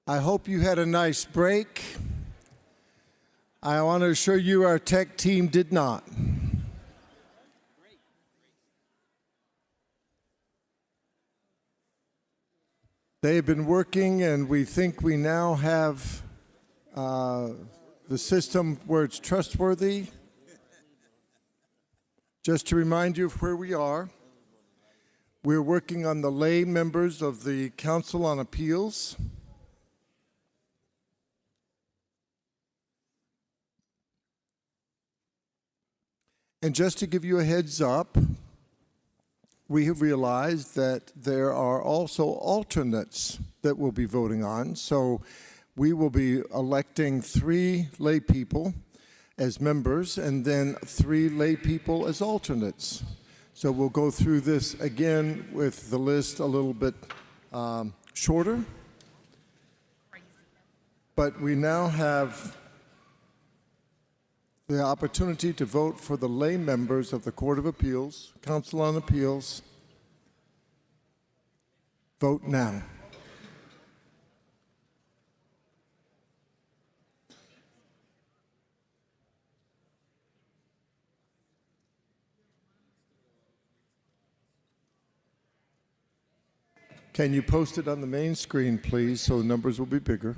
I hope you had a nice break. I want to assure you our tech team did not. They have been working, and we think we now have the system where it's trustworthy. Just to remind you of where we are, we're working on the lay members of the Council on Appeals. And just to give you a heads up, we have realized that there are also alternates that we'll be voting on. So we will be electing 3 lay people as members and then 3 lay people as alternates. So we'll go through this again with the list a little bit shorter. But we now have the opportunity to vote for the lay members of the Court of Appeals, Council on Appeals. Vote now. Can you post it on the main screen, please, so the numbers will be bigger?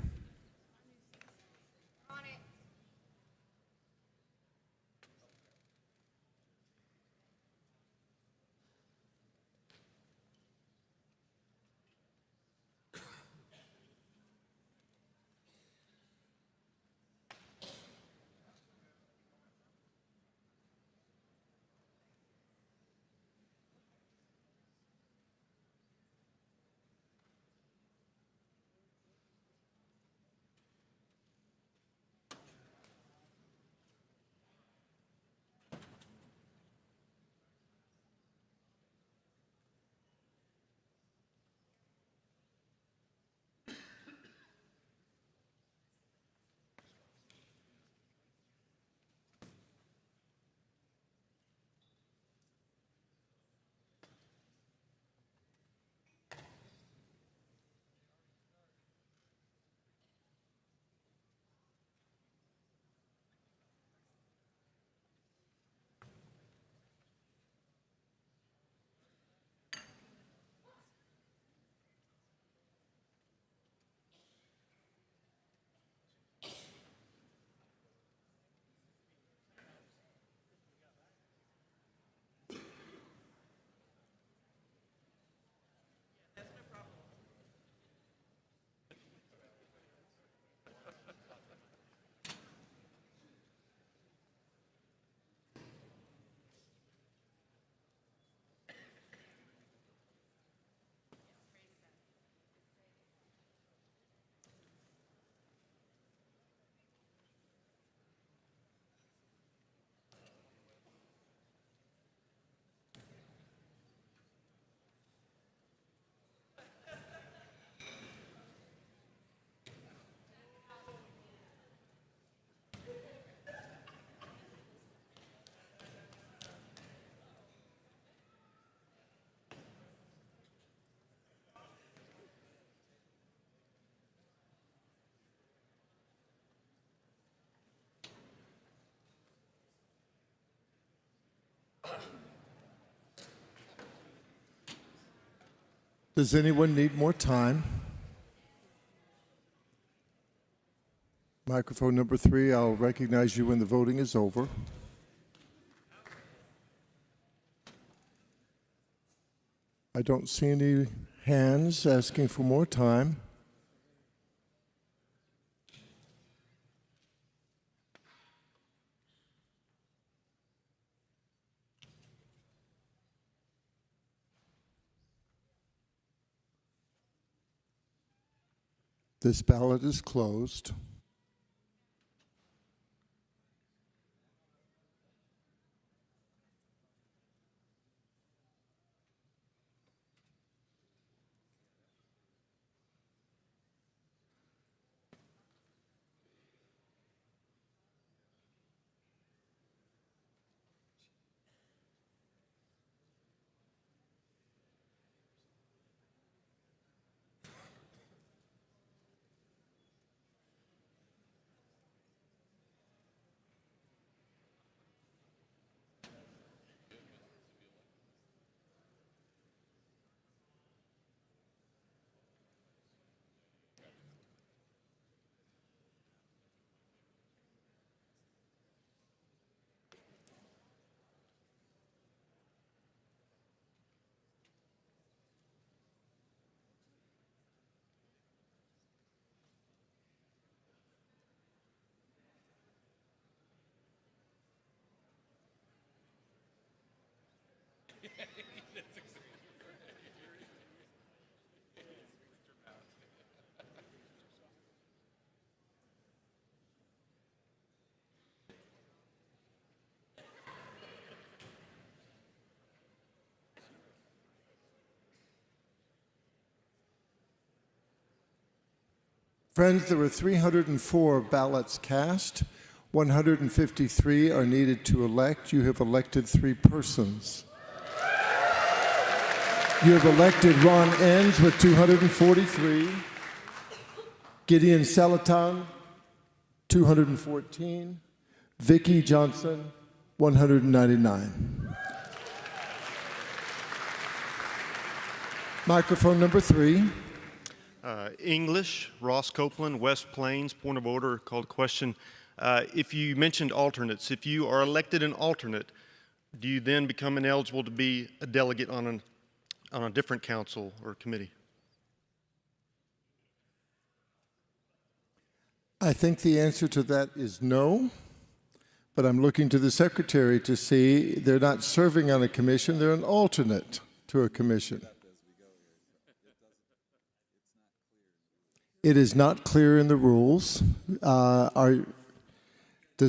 Does anyone need more time? Microphone number 3, I'll recognize you when the voting is over. I don't see any hands asking for more time. This ballot is closed. Friends, there were 304 ballots cast. 153 are needed to elect. You have elected 3 persons. You have elected Ron Enns with 243, Gideon Salaton, 214, Vicki Johnson, 199. Microphone number 3. English, Ross Copeland, West Plains. Point of order, called question. If you mentioned alternates, if you are elected an alternate, do you then become ineligible to be a delegate on a different council or committee? I think the answer to that is no, but I'm looking to the secretary to see. They're not serving on a commission, they're an alternate to a commission. It is not clear in the rules. Does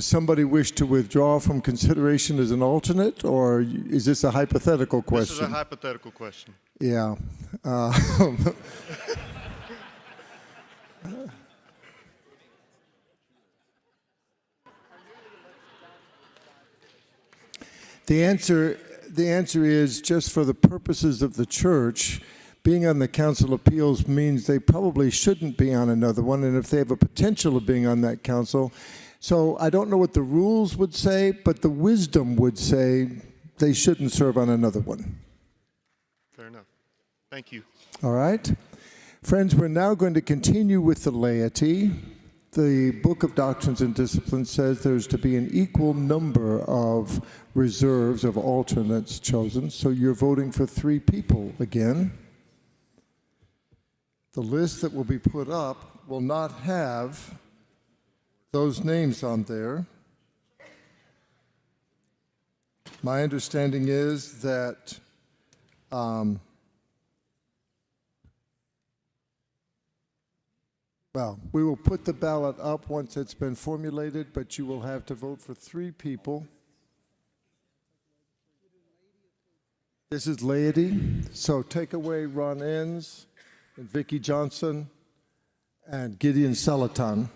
somebody wish to withdraw from consideration as an alternate, or is this a hypothetical question? This is a hypothetical question. Yeah. The answer is, just for the purposes of the church, being on the Council of Appeals means they probably shouldn't be on another one, and if they have a potential of being on that council. So I don't know what the rules would say, but the wisdom would say they shouldn't serve on another one. Fair enough. Thank you. All right. Friends, we're now going to continue with the laity. The Book of Doctrines and Disciplines says there's to be an equal number of reserves of alternates chosen, so you're voting for 3 people again. The list that will be put up will not have those names on there. My understanding is that well, we will put the ballot up once it's been formulated, but you will have to vote for 3 people. This is laity, so take away Ron Enns and Vicki Johnson and Gideon Salaton.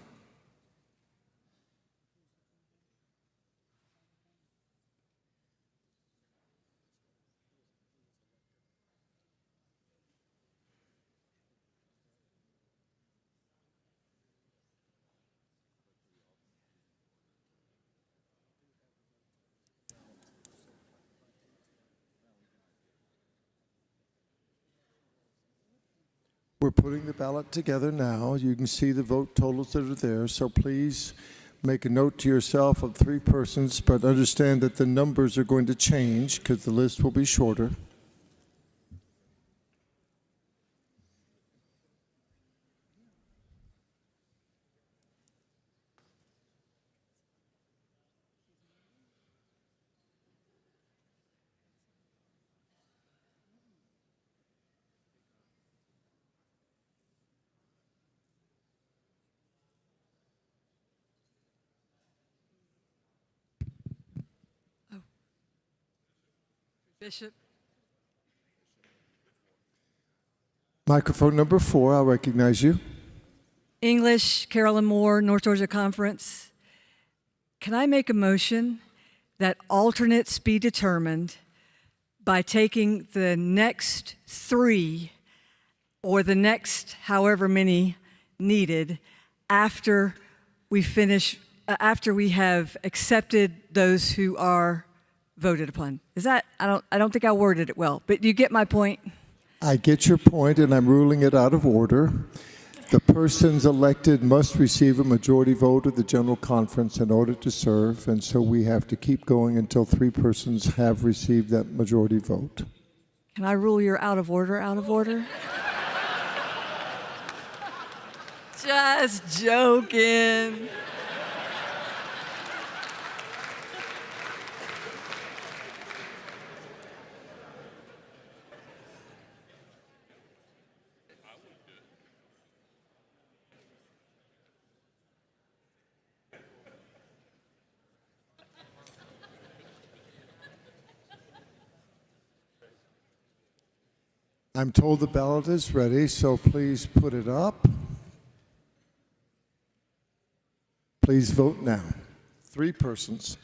We're putting the ballot together now. You can see the vote totals that are there, so please make a note to yourself of 3 persons, but understand that the numbers are going to change because the list will be shorter. Bishop. Microphone number 4, I'll recognize you. English, Carolyn Moore, North Georgia Conference. Can I make a motion that alternates be determined by taking the next 3 or the next however many needed after we finish, after we have accepted those who are voted upon? Is that, I don't think I worded it well, but you get my point? I get your point, and I'm ruling it out of order. The persons elected must receive a majority vote of the General Conference in order to serve, and so we have to keep going until 3 persons have received that majority vote. Can I rule you're out of order, out of order? Just joking. I'm told the ballot is ready, so please put it up. Please vote now. 3 persons.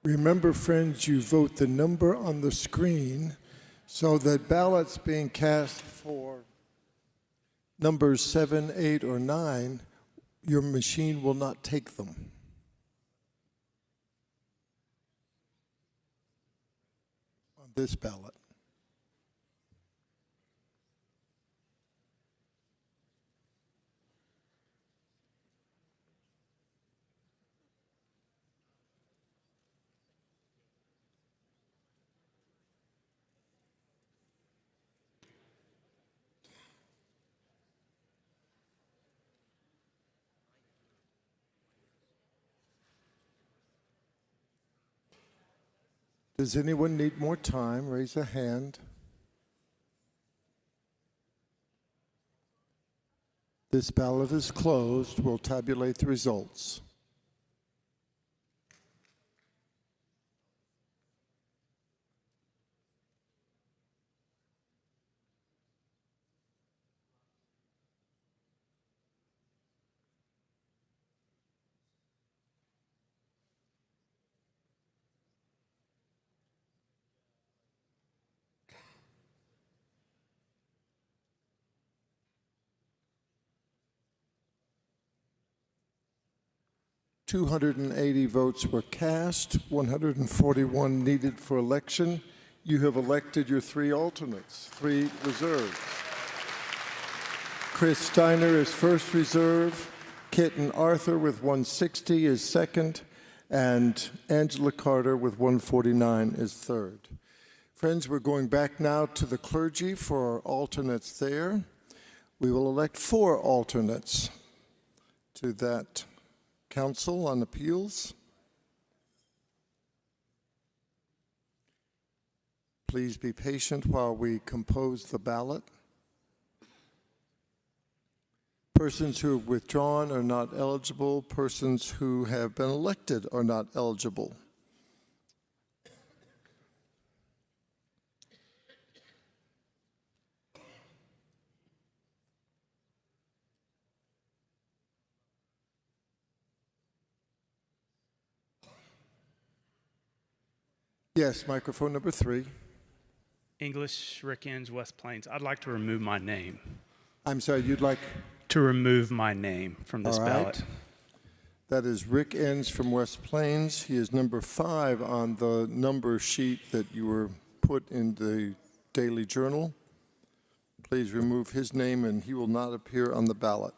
Remember, friends, you vote the number on the screen so that ballots being cast for numbers 7, 8, or 9, your machine will not take them. On this ballot. Does anyone need more time? Raise a hand. This ballot is closed. We'll tabulate the results. $280 votes were cast, 141 needed for election. You have elected your 3 alternates, 3 reserves. Chris Steiner is first reserve, Kitten Arthur with 160 is second, and Angela Carter with 149 is third. Friends, we're going back now to the clergy for our alternates there. We will elect 4 alternates to that Council on Appeals. Please be patient while we compose the ballot. Persons who have withdrawn are not eligible. Persons who have been elected are not eligible. Yes, microphone number 3. English, Rick Inns, West Plains. I'd like to remove my name. I'm sorry, you'd like? To remove my name from this All right. ballot. That is Rick Inns from West Plains. He is number 5 on the number sheet that you were put in the Daily Journal. Please remove his name and he will not appear on the ballot.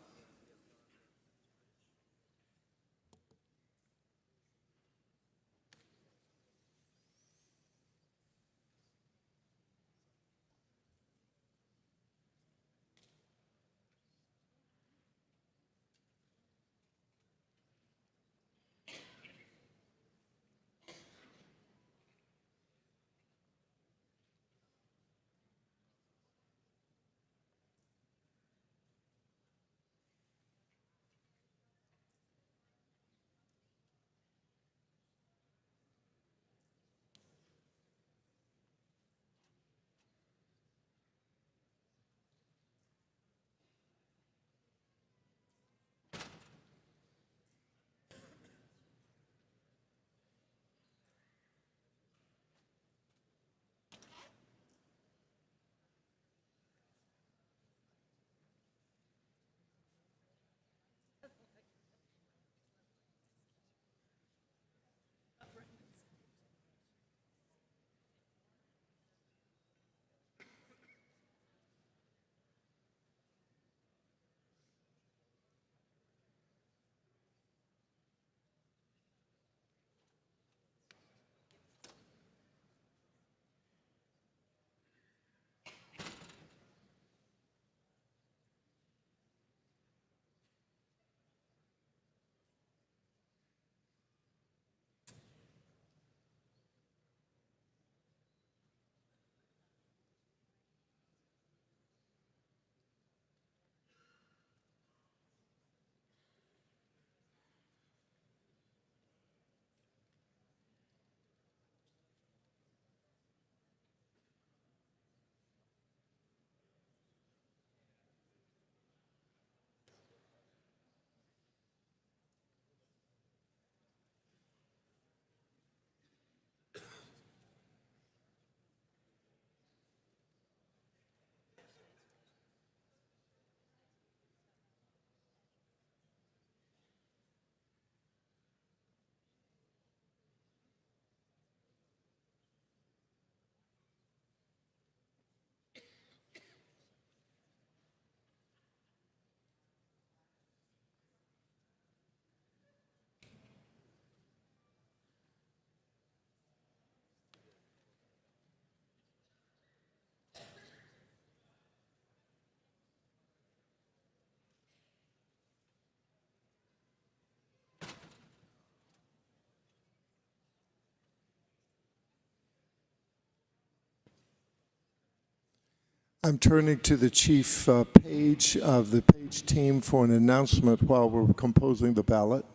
I'm turning to the chief page of the page team for an announcement while we're composing the ballot.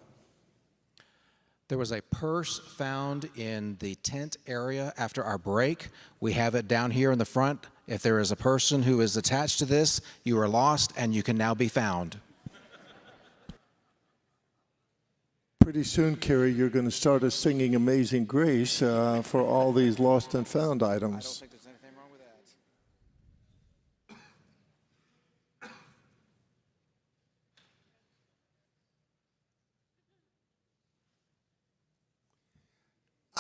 There was a purse found in the tent area after our break. We have it down here in the front. If there is a person who is attached to this, you are lost and you can now be found. Pretty soon, Carrie, you're going to start us singing Amazing Grace for all these lost and found items. There's anything wrong with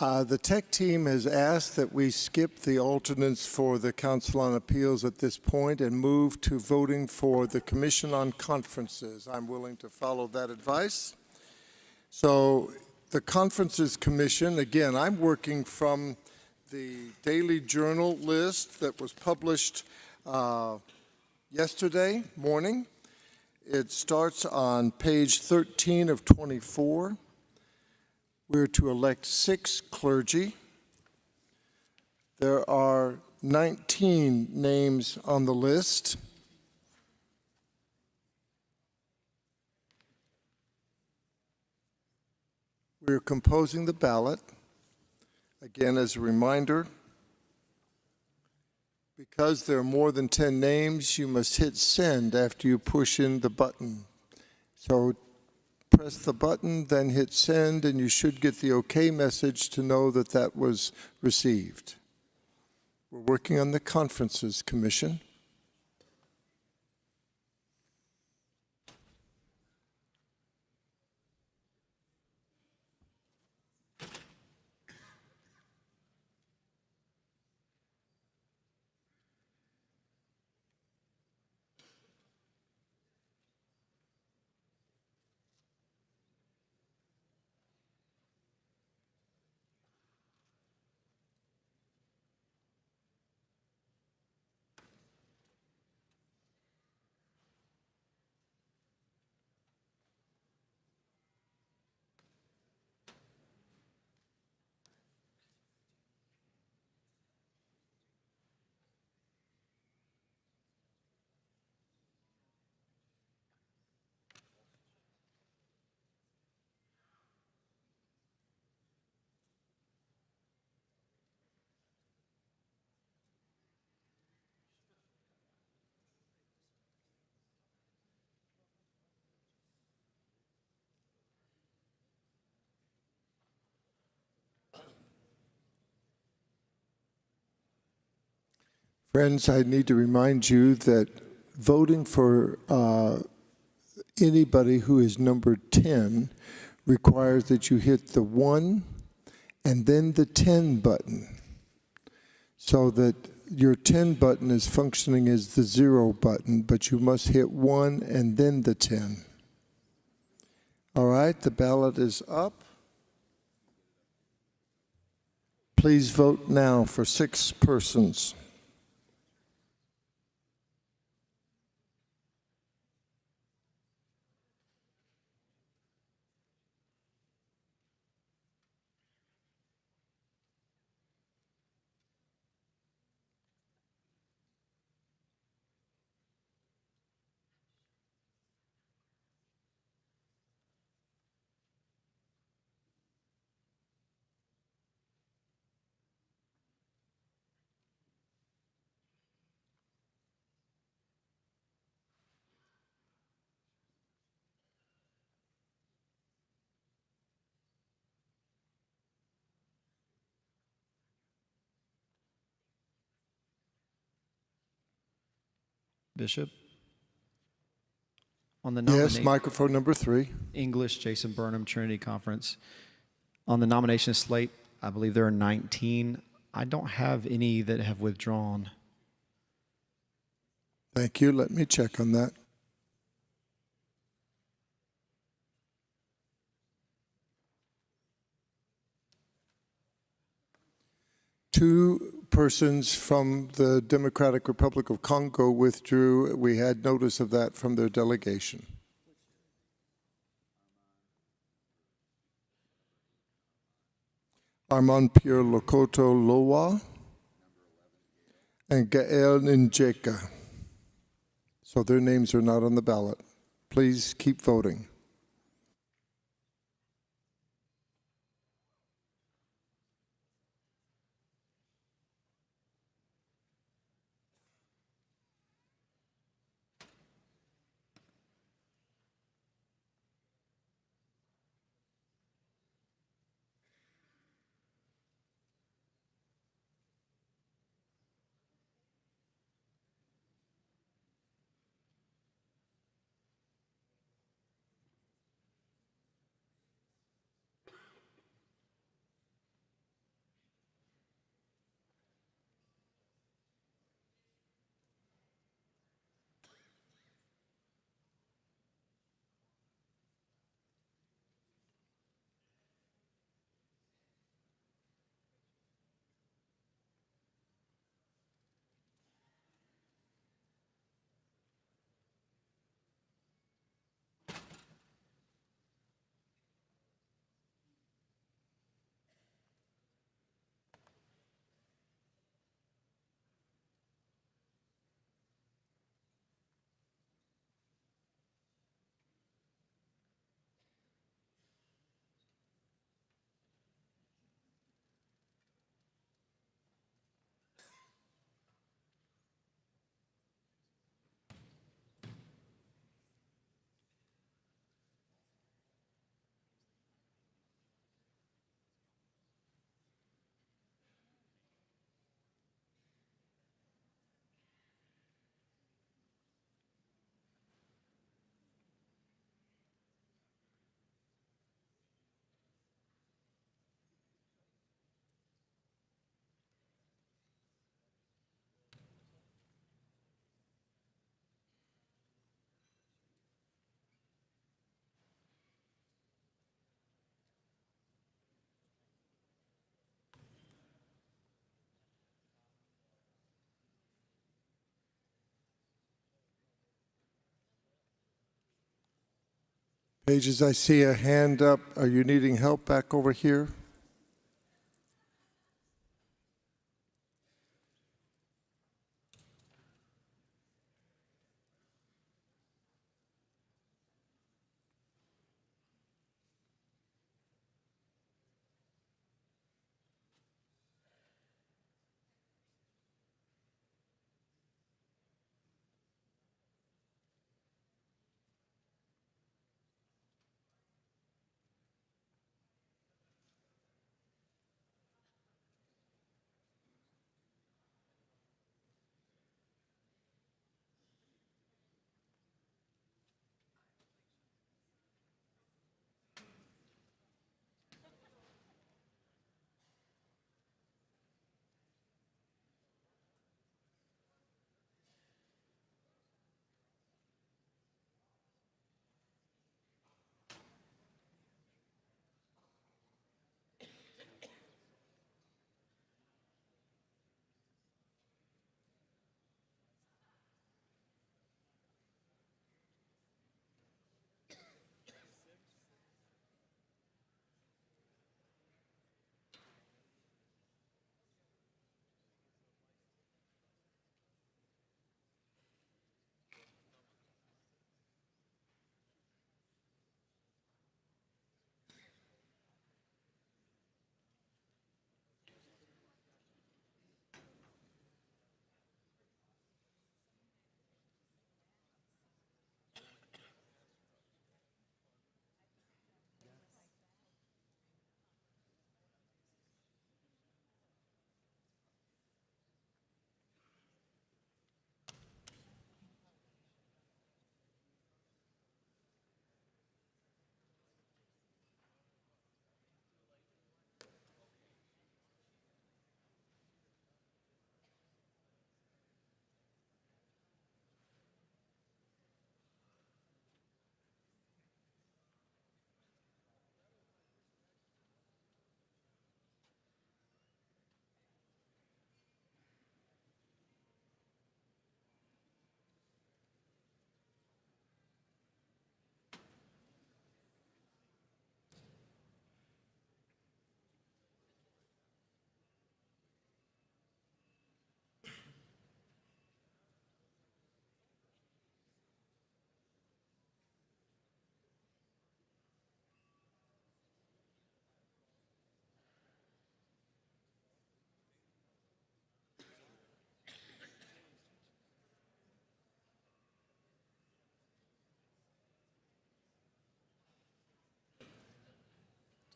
that. The tech team has asked that we skip the alternates for the Council on Appeals at this point and move to voting for the Commission on Conferences. I'm willing to follow that advice. So the Conferences Commission, again, I'm working from the Daily Journal list that was published yesterday morning. It starts on page 13 of 24. We're to elect 6 clergy. There are 19 names on the list. We're composing the ballot. Again, as a reminder, because there are more than 10 names, you must hit send after you push in the button. So press the button, then hit send, and you should get the OK message to know that that was received. We're working on the Conferences Commission. Friends, I need to remind you that voting for anybody who is numbered 10 requires that you hit the 1 and then the 10 button, so that your 10 button is functioning as the 0 button, but you must hit 1 and then the 10. All right, the ballot is up. Please vote now for 6 persons. Bishop? On the Yes, microphone number 3. English, Jason Burnham, Trinity Conference. On the nomination slate, I believe there are 19. I don't have any that have withdrawn. Thank you. Let me check on that. Two persons from the Democratic Republic of Congo withdrew. We had notice of that from their delegation. Armand Pierre Lokoto Lowa. and Gael Njeka. So their names are not on the ballot. Please keep voting. Pages, I see a hand up. Are you needing help back over here?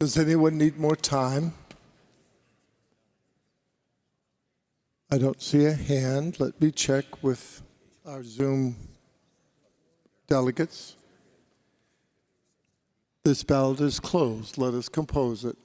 Does anyone need more time? I don't see a hand. Let me check with our Zoom delegates. This ballot is closed. Let us compose it.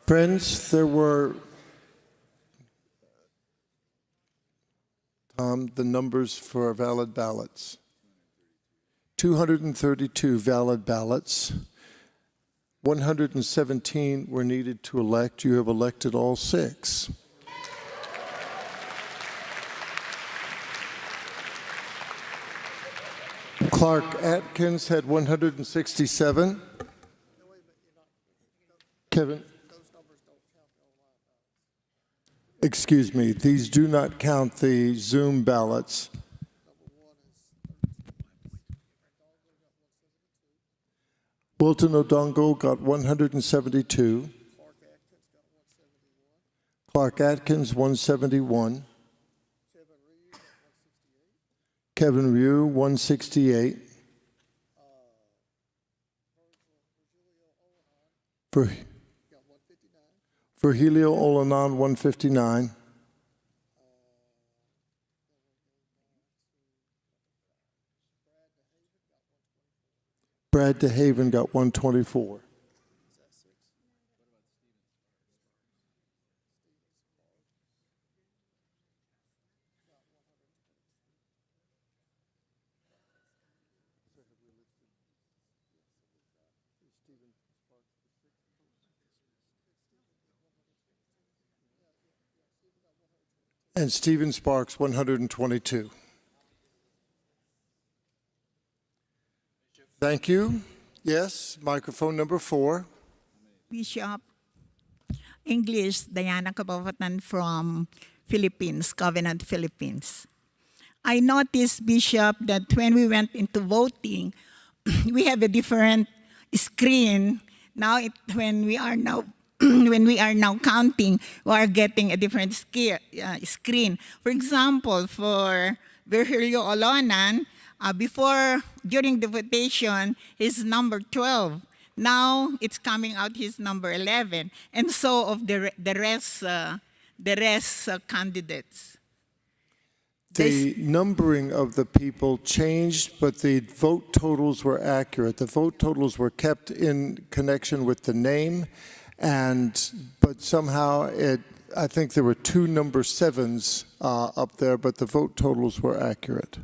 Friends, there were the numbers for valid ballots. 232 valid ballots. 117 were needed to elect. You have elected all 6. Clark Atkins had 167. Kevin? Excuse me, these do not count the Zoom ballots. Wilton Odongo got 172. Clark Atkins, 171. Kevin Ryu, 168. Virgilio Olanon, 159. Brad DeHaven got 124. And Stephen Sparks, 122. Thank you. Yes, microphone number 4. Bishop, English, Diana Kabavatan from Philippines, Covenant, Philippines. I noticed, Bishop, that when we went into voting, we have a different screen. Now, when we are now when we are now counting, we are getting a different screen. For example, for Virgilio Olonan, during the votation, his number 12. Now it's coming out his number 11, and so of the rest candidates. The numbering of the people changed, but the vote totals were accurate. The vote totals were kept in connection with the name, but somehow I think there were 2 number 7s up there, but the vote totals were accurate.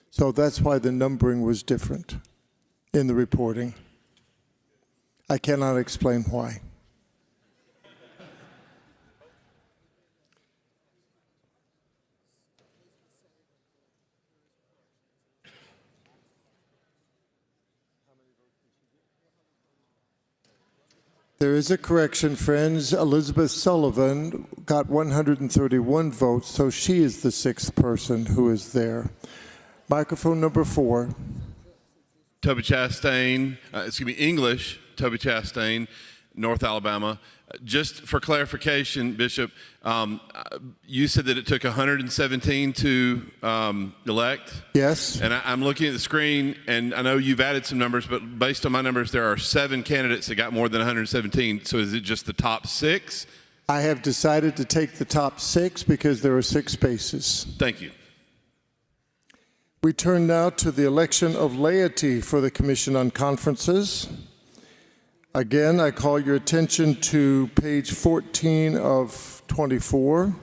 So that's why the numbering was different in the reporting. I cannot explain why. There is a correction, friends. Elizabeth Sullivan got 131 votes, so she is the 6th person who is there. Microphone number 4. Toby Chastain, English, Toby Chastain, North Alabama. Just for clarification, Bishop, you said that it took 117 to elect? Yes. And I'm looking at the screen, and I know you've added some numbers, but based on my numbers, there are 7 candidates that got more than 117. So is it just the top 6? I have decided to take the top 6 because there are 6 spaces. Thank you. We turn now to the election of laity for the Commission on Conferences. Again, I call your attention to page 14 of 24.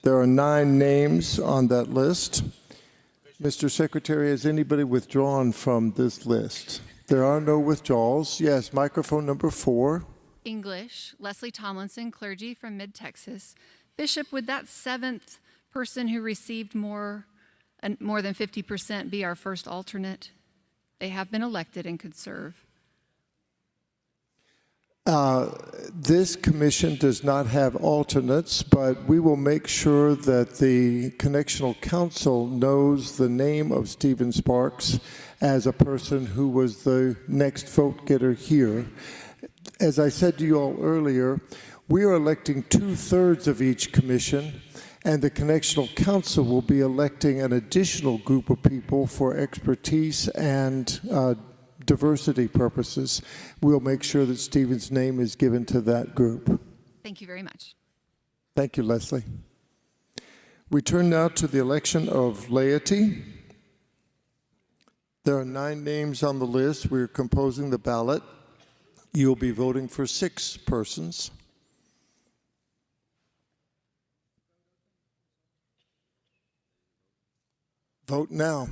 There are 9 names on that list. Mr. Secretary, has anybody withdrawn from this list? There are no withdrawals. Yes, microphone number 4. English, Leslie Tomlinson, clergy from Mid-Texas. Bishop, would that 7th person who received more than 50% be our first alternate? They have been elected and could serve. This commission does not have alternates, but we will make sure that the Connectional Council knows the name of Stephen Sparks as a person who was the next vote getter here. As I said to you all earlier, we are electing 2/3 of each commission, and the Connectional Council will be electing an additional group of people for expertise and diversity purposes. We'll make sure that Stephen's name is given to that group. Thank you very much. Thank you, Leslie. We turn now to the election of laity. There are 9 names on the list. We're composing the ballot. You'll be voting for 6 persons. Vote now.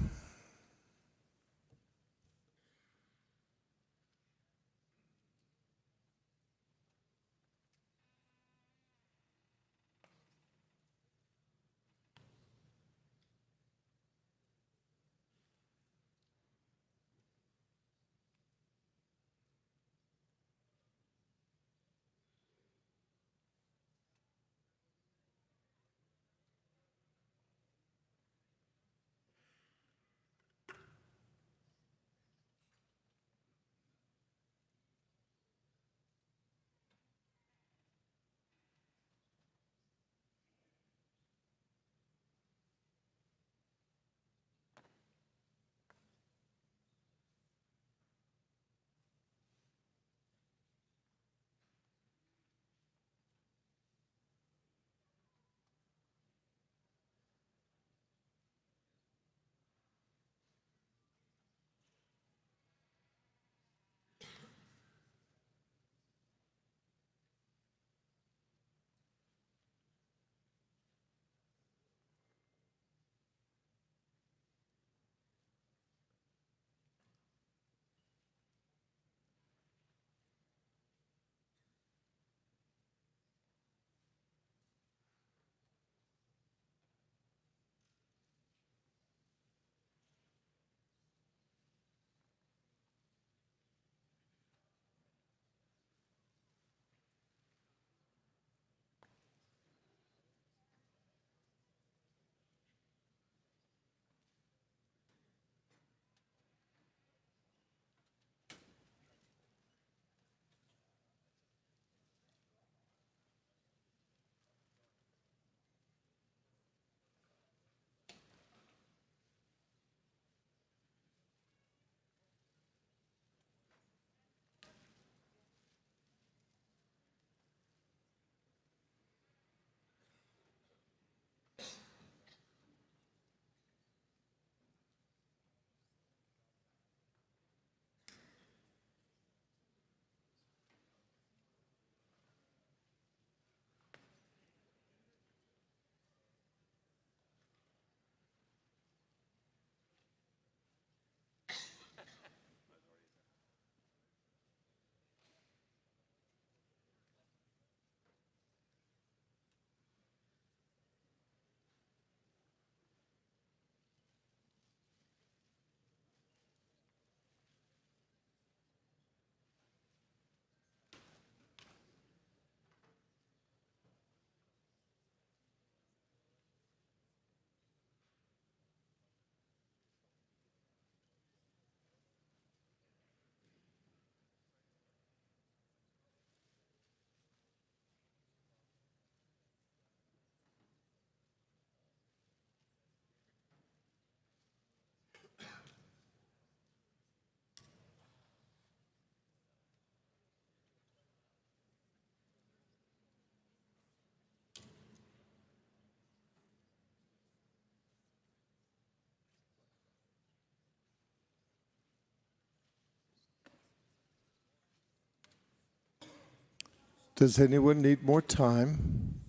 Does anyone need more time?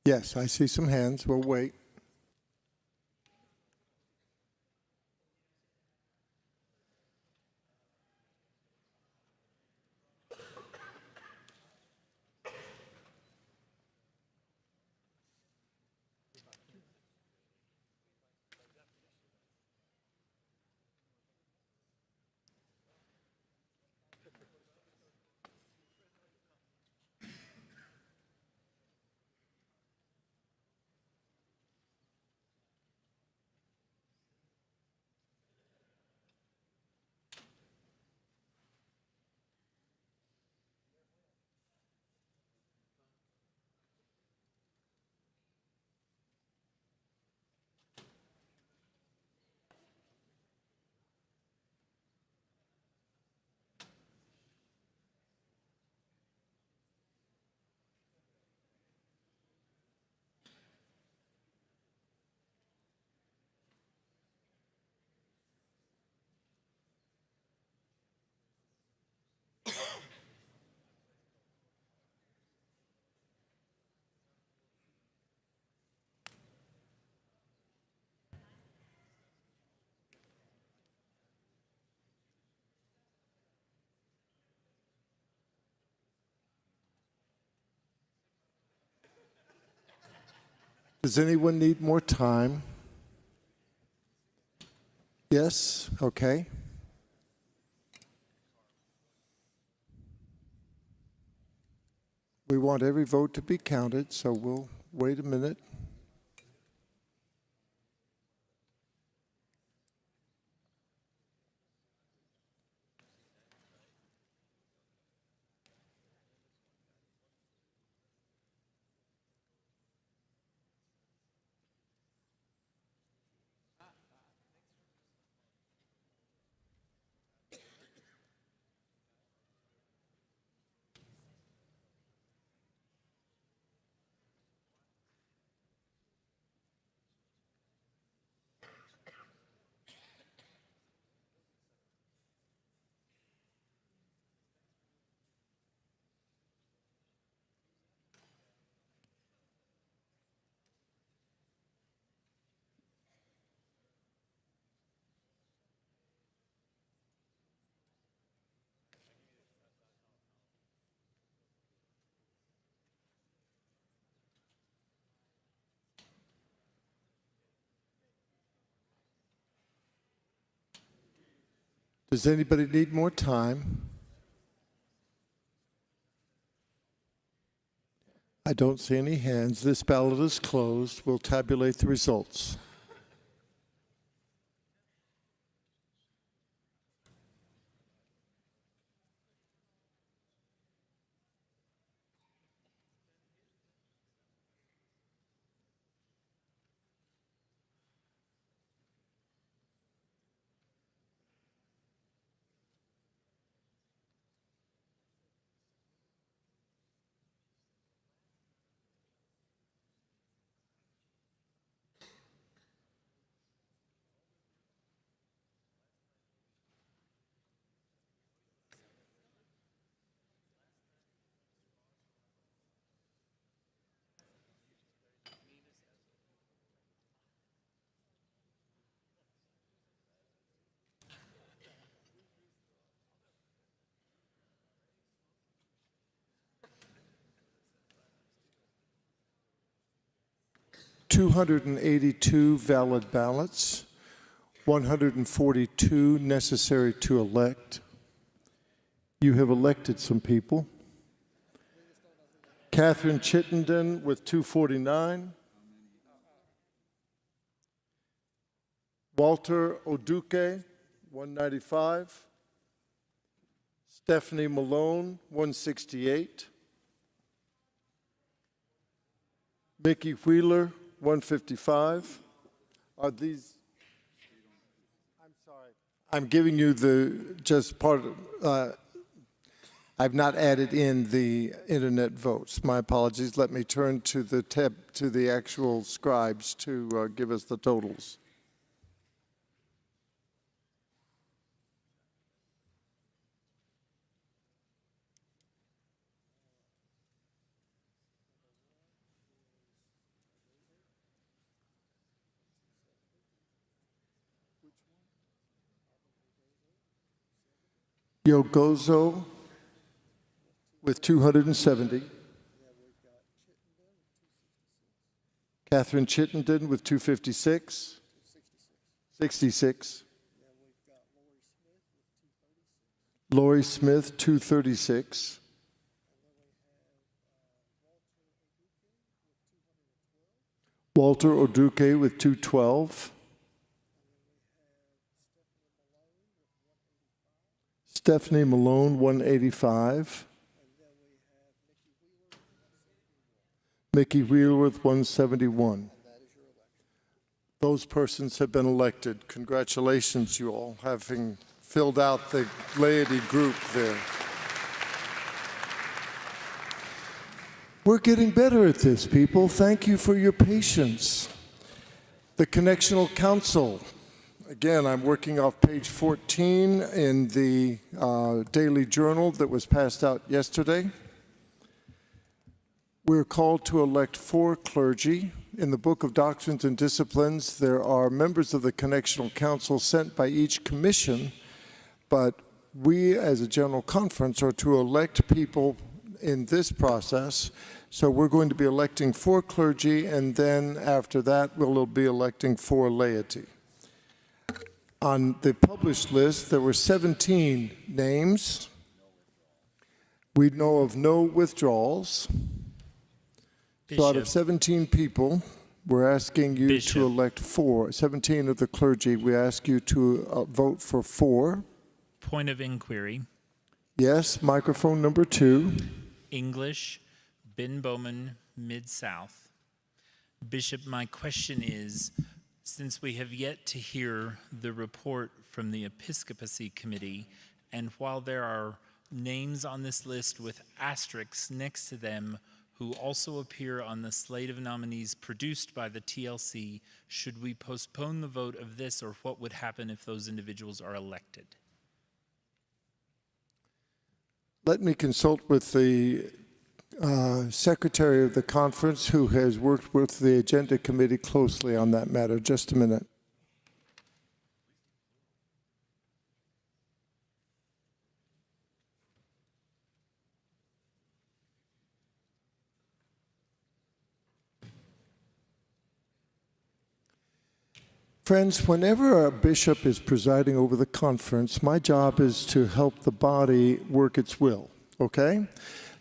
Yes, I see some hands. We'll wait. Does anyone need more time? Yes? Okay. We want every vote to be counted, so we'll wait a minute. Does anybody need more time? I don't see any hands. This ballot is closed. We'll tabulate the results. $282 valid ballots, 142 necessary to elect. You have elected some people. Catherine Chittenden with 249. Walter Oduke, 195. Stephanie Malone, 168. Mickey Wheeler, 155. Are these? I'm sorry. I'm giving you just part of, I've not added in the internet votes. My apologies. Let me turn to the actual scribes to give us the totals. Yogozo with 270. Catherine Chittenden with 256. 66. Lori Smith, 236. Walter Oduke with 212. Stephanie Malone, 185. Mickey Wheeler with 171. Those persons have been elected. Congratulations, you all, having filled out the laity group there. We're getting better at this, people. Thank you for your patience. The Connectional Council. Again, I'm working off page 14 in the daily journal that was passed out yesterday. We're called to elect 4 clergy. In the Book of Doctrines and Disciplines, there are members of the Connectional Council sent by each commission, but we as a general conference are to elect people in this process. So we're going to be electing 4 clergy, and then after that, we'll be electing 4 laity. On the published list, there were 17 names. We know of no withdrawals. So out of 17 people, we're asking you to elect 4. 17 of the clergy, we ask you to vote for 4. Point of inquiry. Yes, microphone number 2. English, Ben Bowman, Mid-South. Bishop, my question is, since we have yet to hear the report from the Episcopacy Committee, and while there are names on this list with asterisks next to them who also appear on the slate of nominees produced by the TLC, should we postpone the vote of this, or what would happen if those individuals are elected? Let me consult with the secretary of the conference, who has worked with the agenda committee closely on that matter. Just a minute. Friends, whenever a bishop is presiding over the conference, my job is to help the body work its will, okay?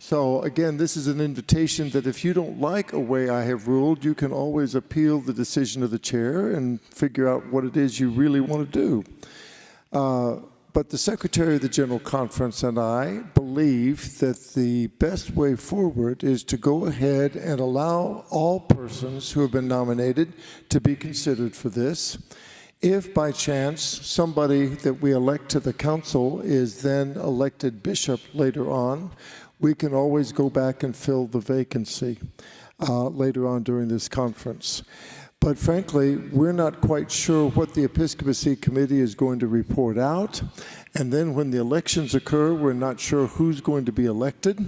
So again, this is an invitation that if you don't like a way I have ruled, you can always appeal the decision of the chair and figure out what it is you really want to do. But the Secretary of the General Conference and I believe that the best way forward is to go ahead and allow all persons who have been nominated to be considered for this. If by chance somebody that we elect to the council is then elected bishop later on, we can always go back and fill the vacancy later on during this conference. But frankly, we're not quite sure what the Episcopacy Committee is going to report out. And then when the elections occur, we're not sure who's going to be elected.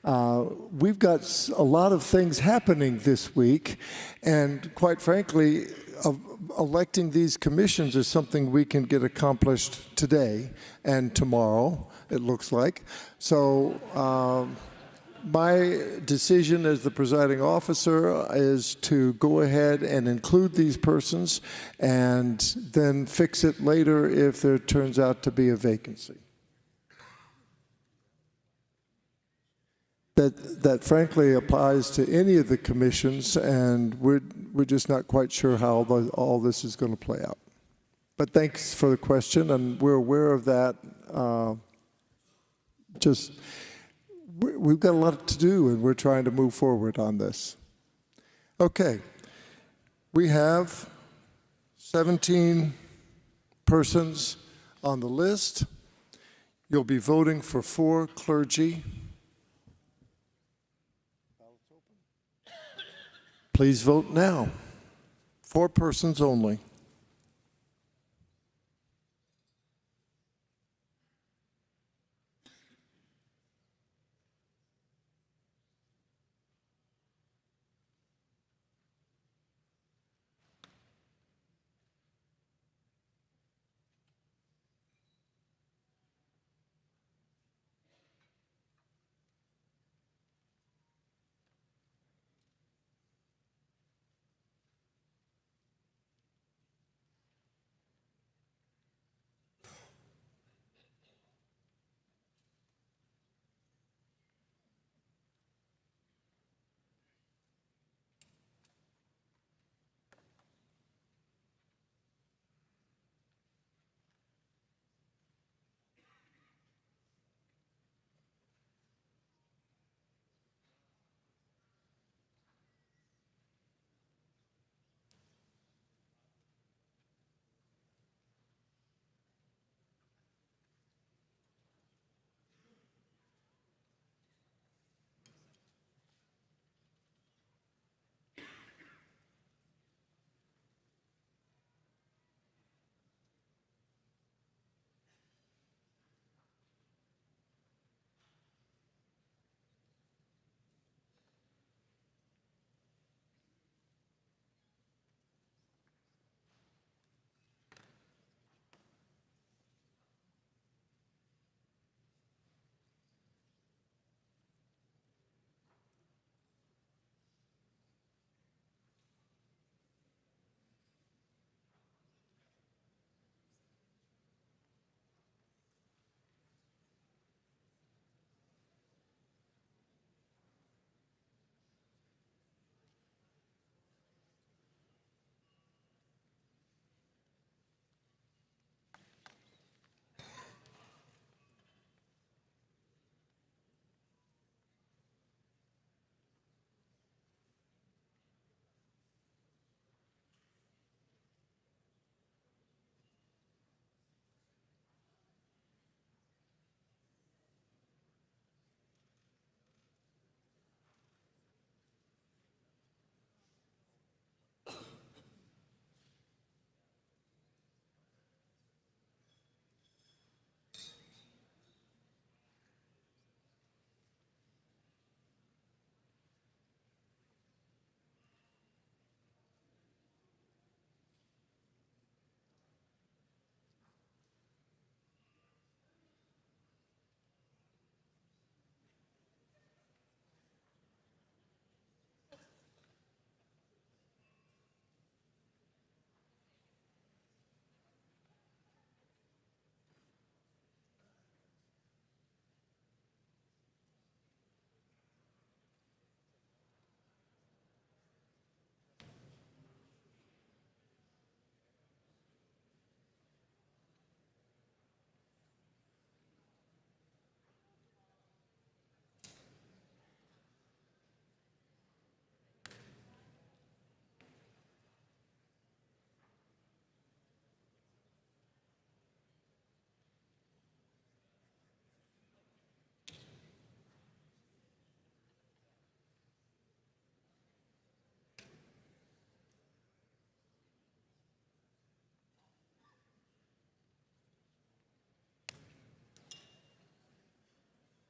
We've got a lot of things happening this week. And quite frankly, electing these commissions is something we can get accomplished today and tomorrow, it looks like. So my decision as the presiding officer is to go ahead and include these persons and then fix it later if there turns out to be a vacancy. That frankly applies to any of the commissions, and we're just not quite sure how all this is going to play out. But thanks for the question, and we're aware of that. We've got a lot to do, and we're trying to move forward on this. Okay, we have 17 persons on the list. You'll be voting for 4 clergy. Please vote now. 4 persons only.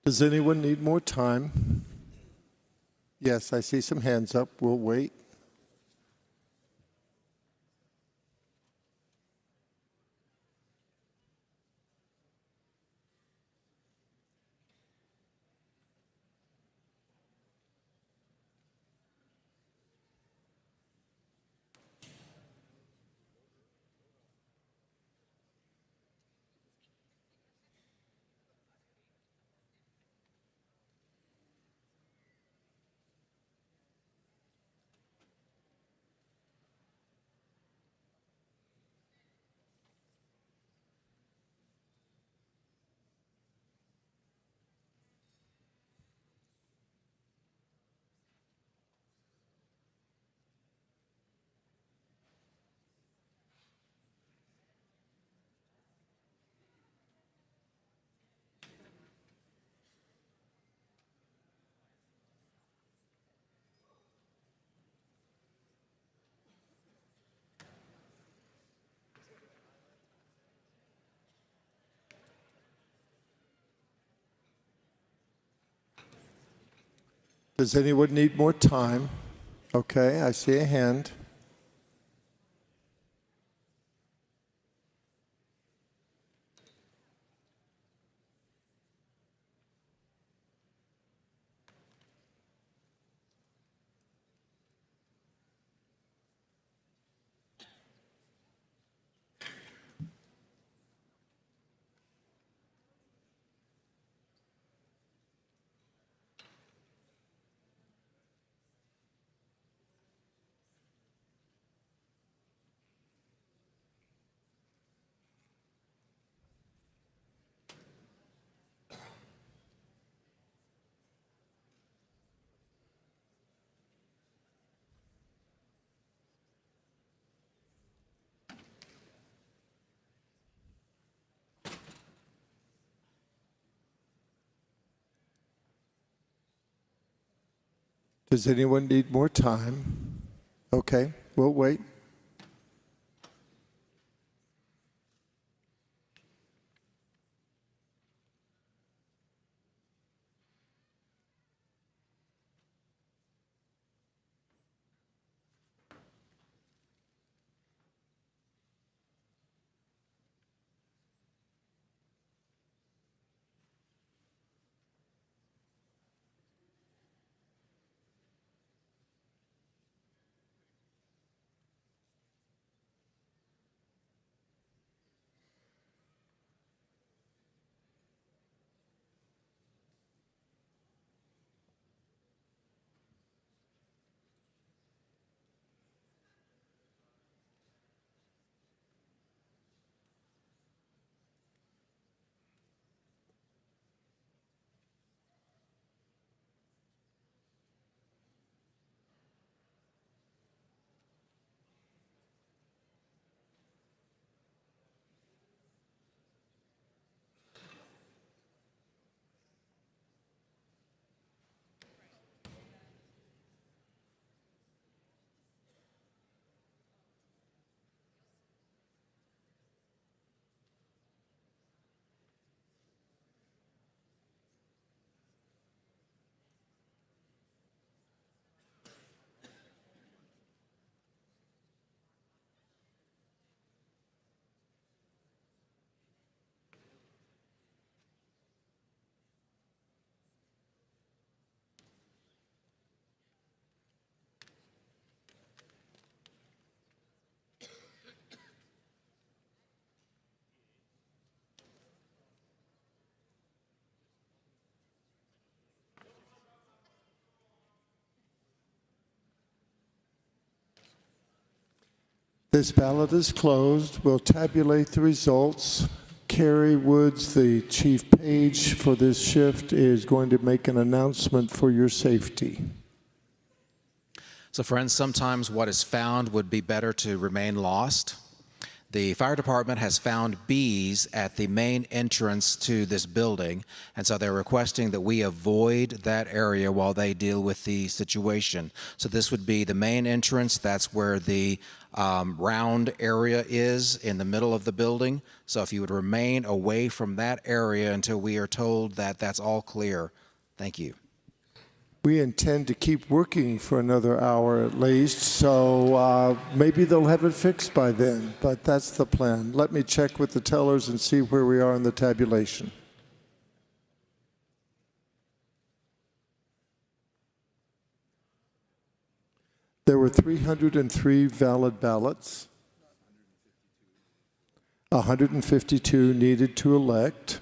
Does anyone need more time? Yes, I see some hands up. We'll wait. Does anyone need more time? Okay, I see a hand. Does anyone need more time? Okay, we'll wait. This ballot is closed. We'll tabulate the results. Carrie Woods, the chief page for this shift, is going to make an announcement for your safety. So friends, sometimes what is found would be better to remain lost. The fire department has found bees at the main entrance to this building, and so they're requesting that we avoid that area while they deal with the situation. So this would be the main entrance. That's where the round area is in the middle of the building. So if you would remain away from that area until we are told that that's all clear. Thank you. We intend to keep working for another hour at least, so maybe they'll have it fixed by then, but that's the plan. Let me check with the tellers and see where we are in the tabulation. There were 303 valid ballots, 152 needed to elect.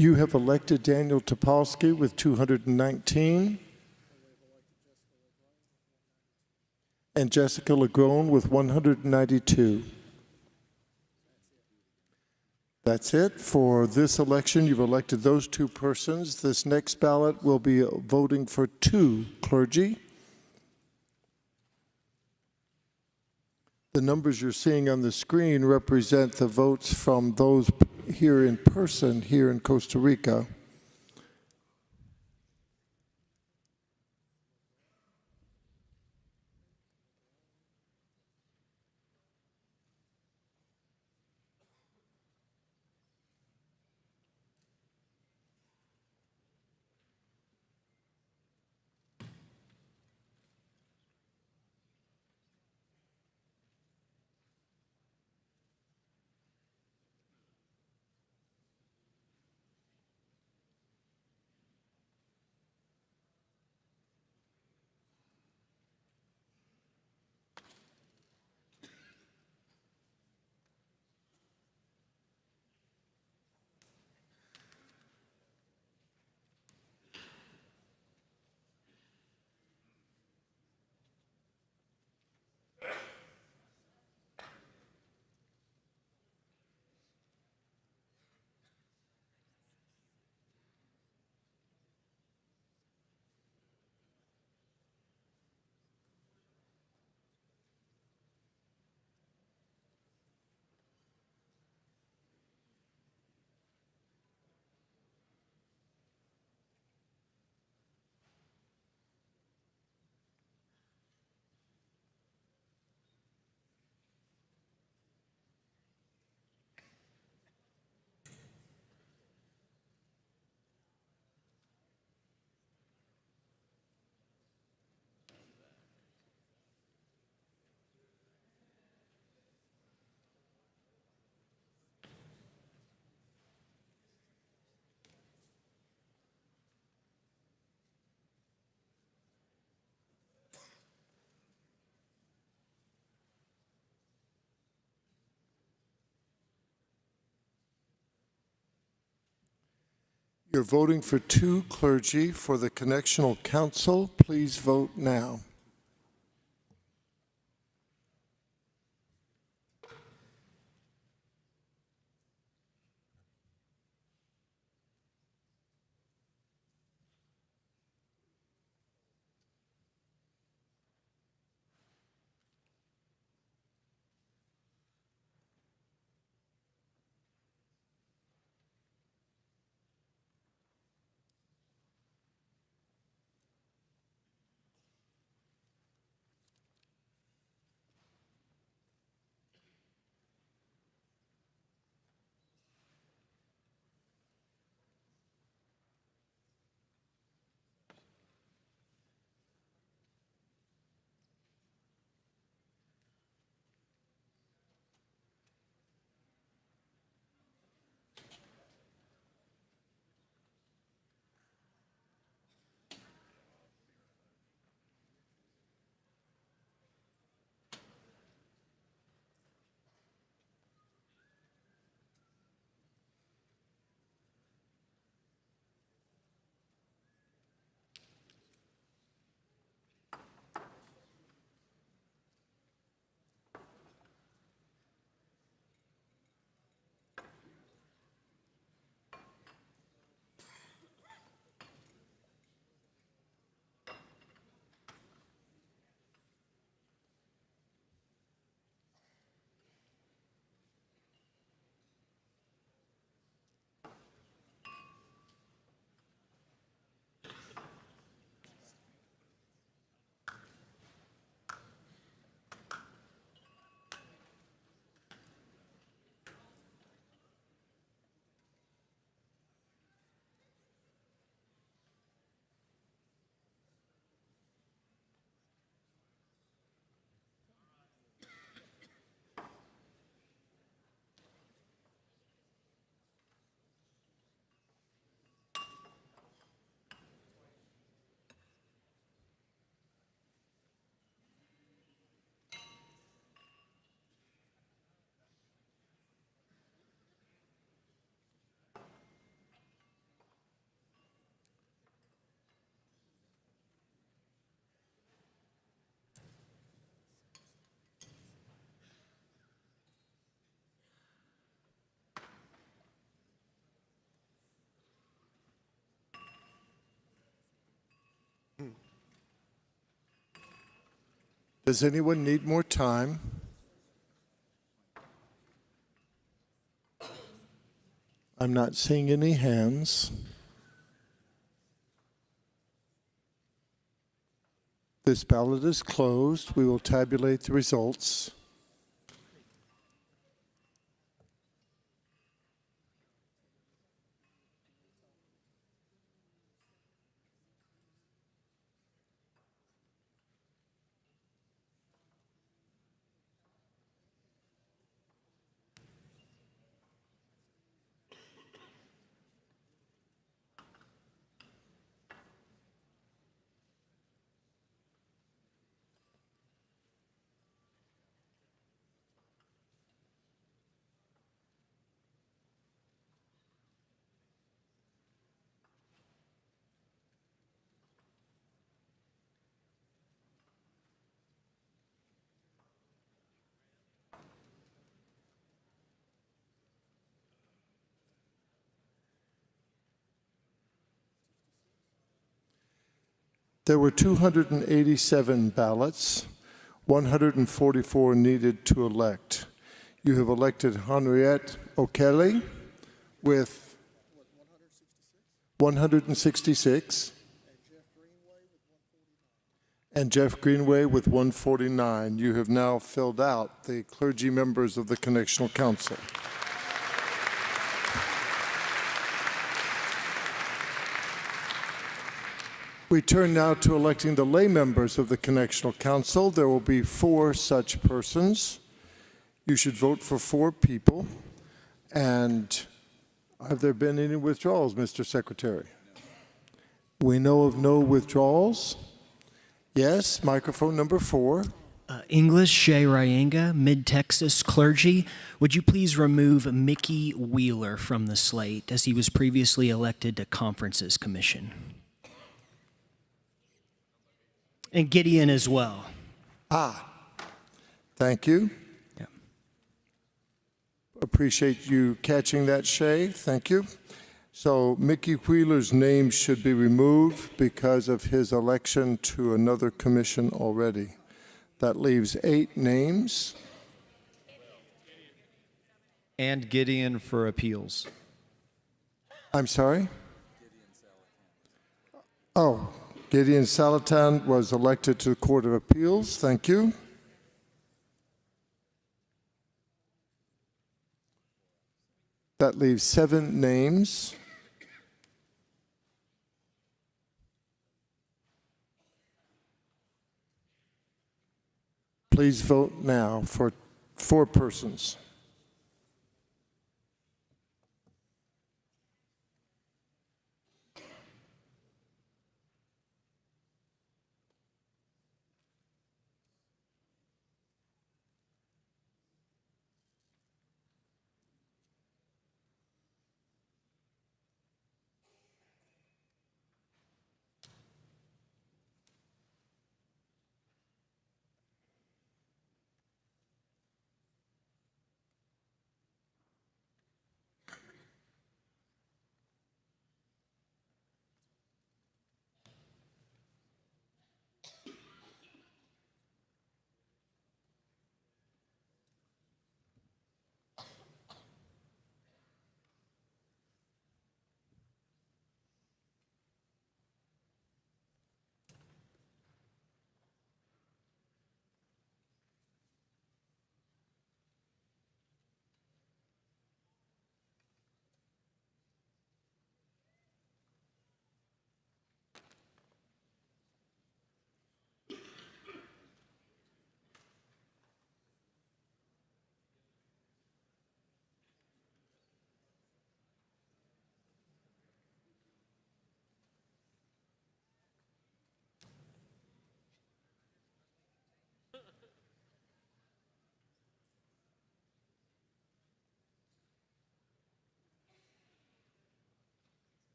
You have elected Daniel Topolsky with 219 and Jessica Lagrone with 192. That's it for this election. You've elected those two persons. This next ballot will be voting for 2 clergy. The numbers you're seeing on the screen represent the votes from those here in person here in Costa Rica. You're voting for 2 clergy for the Connectional Council. Please vote now. Does anyone need more time? I'm not seeing any hands. This ballot is closed. We will tabulate the results. There were 287 ballots, 144 needed to elect. You have elected Henriette O'Kelly with 166 and Jeff Greenway with 149. You have now filled out the clergy members of the Connectional Council. We turn now to electing the lay members of the Connectional Council. There will be 4 such persons. You should vote for 4 people. And have there been any withdrawals, Mr. Secretary? We know of no withdrawals. Yes, microphone number 4. English, Shea Ryanga, Mid-Texas clergy. Would you please remove Mickey Wheeler from the slate as he was previously elected to Conferences Commission? And Gideon as well. Thank you. Yeah. Appreciate you catching that, Shay. Thank you. So Mickey Wheeler's name should be removed because of his election to another commission already. That leaves 8 names. And Gideon for appeals. I'm sorry? Oh, Gideon Salatan was elected to the Court of Appeals. Thank you. That leaves 7 names. Please vote now for 4 persons.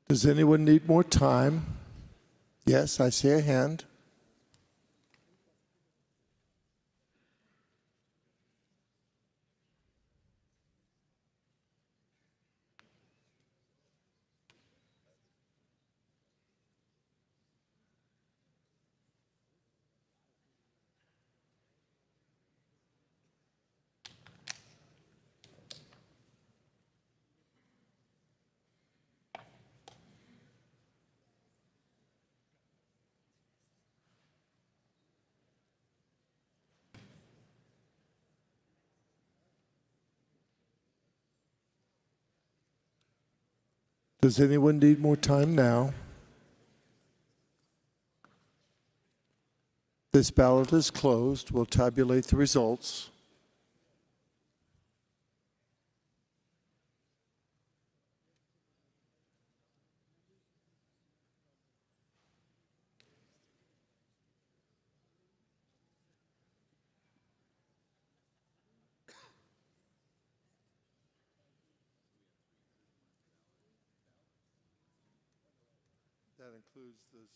Does anyone need more time? Yes, I see a hand. Does anyone need more time now? This ballot is closed. We'll tabulate the results. That includes this.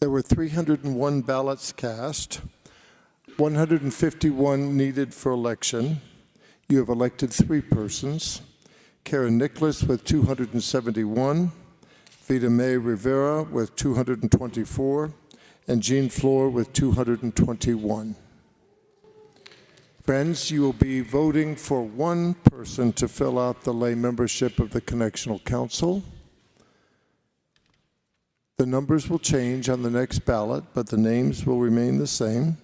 There were 301 ballots cast, 151 needed for election. You have elected 3 persons: Karen Nicholas with 271, Vida Mae Rivera with 224, and Jean Floor with 221. Friends, you will be voting for 1 person to fill out the lay membership of the Connectional Council. The numbers will change on the next ballot, but the names will remain the same.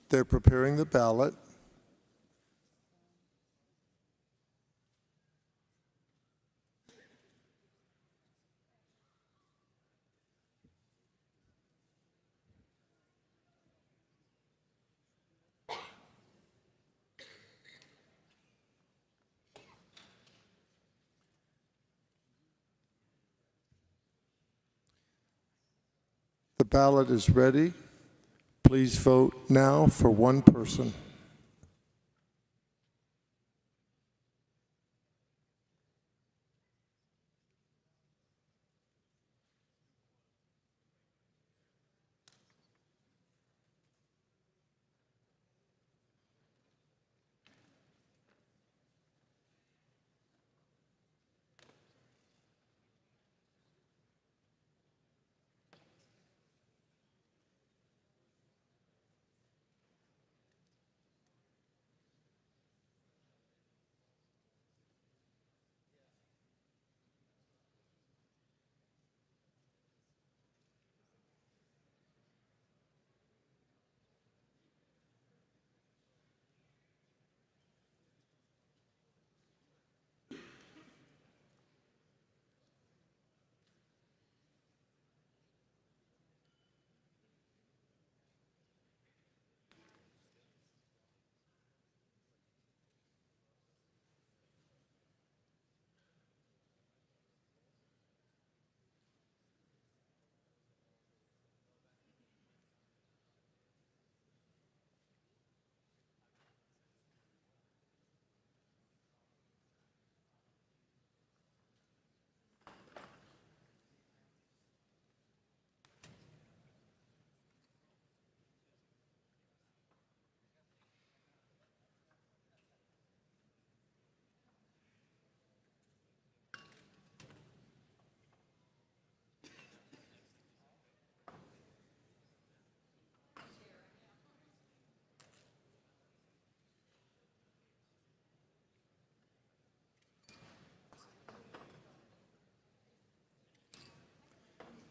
They're preparing the ballot. The ballot is ready. Please vote now for one person.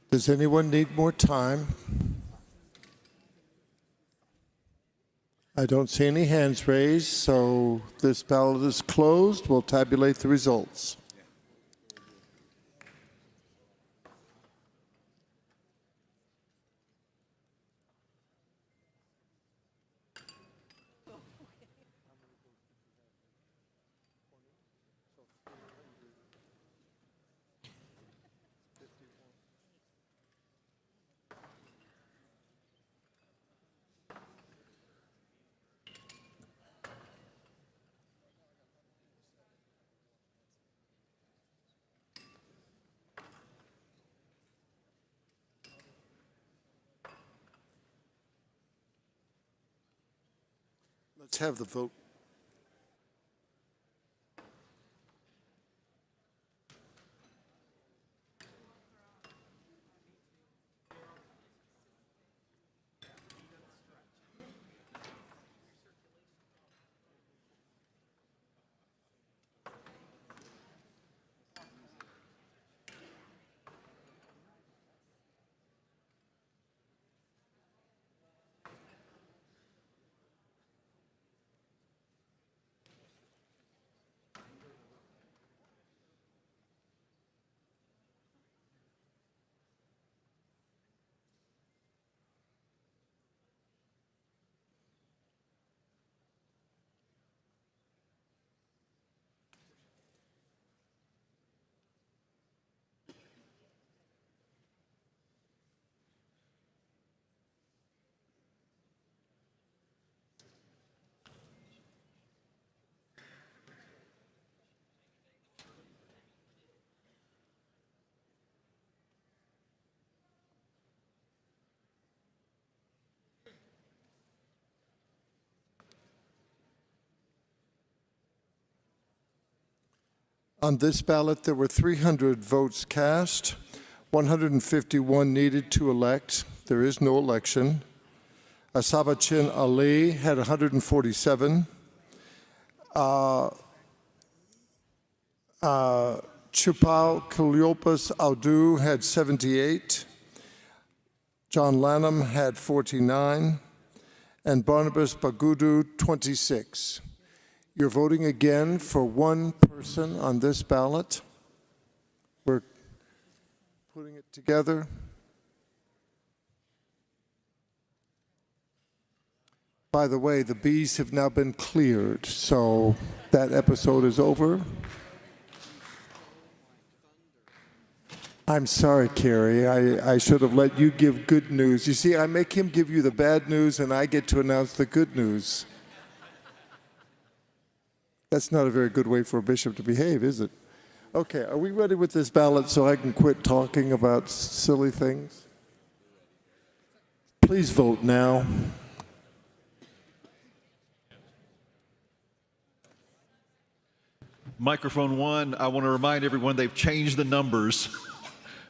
Does anyone need more time? I don't see any hands raised, so this ballot is closed. We'll tabulate the results. Let's have the vote. On this ballot, there were 300 votes cast, 151 needed to elect. There is no election. Asabachin Ali had 147. Chupau Cleopas Audu had 78. John Lanham had 49. And Barnabas Bagudu, 26. You're voting again for one person on this ballot. We're putting it together. By the way, the bees have now been cleared, so that episode is over. I'm sorry, Carrie. I should have let you give good news. You see, I make him give you the bad news, and I get to announce the good news. That's not a very good way for a bishop to behave, is it? Okay, are we ready with this ballot so I can quit talking about silly things? Please vote now. Microphone 1, I want to remind everyone they've changed the numbers.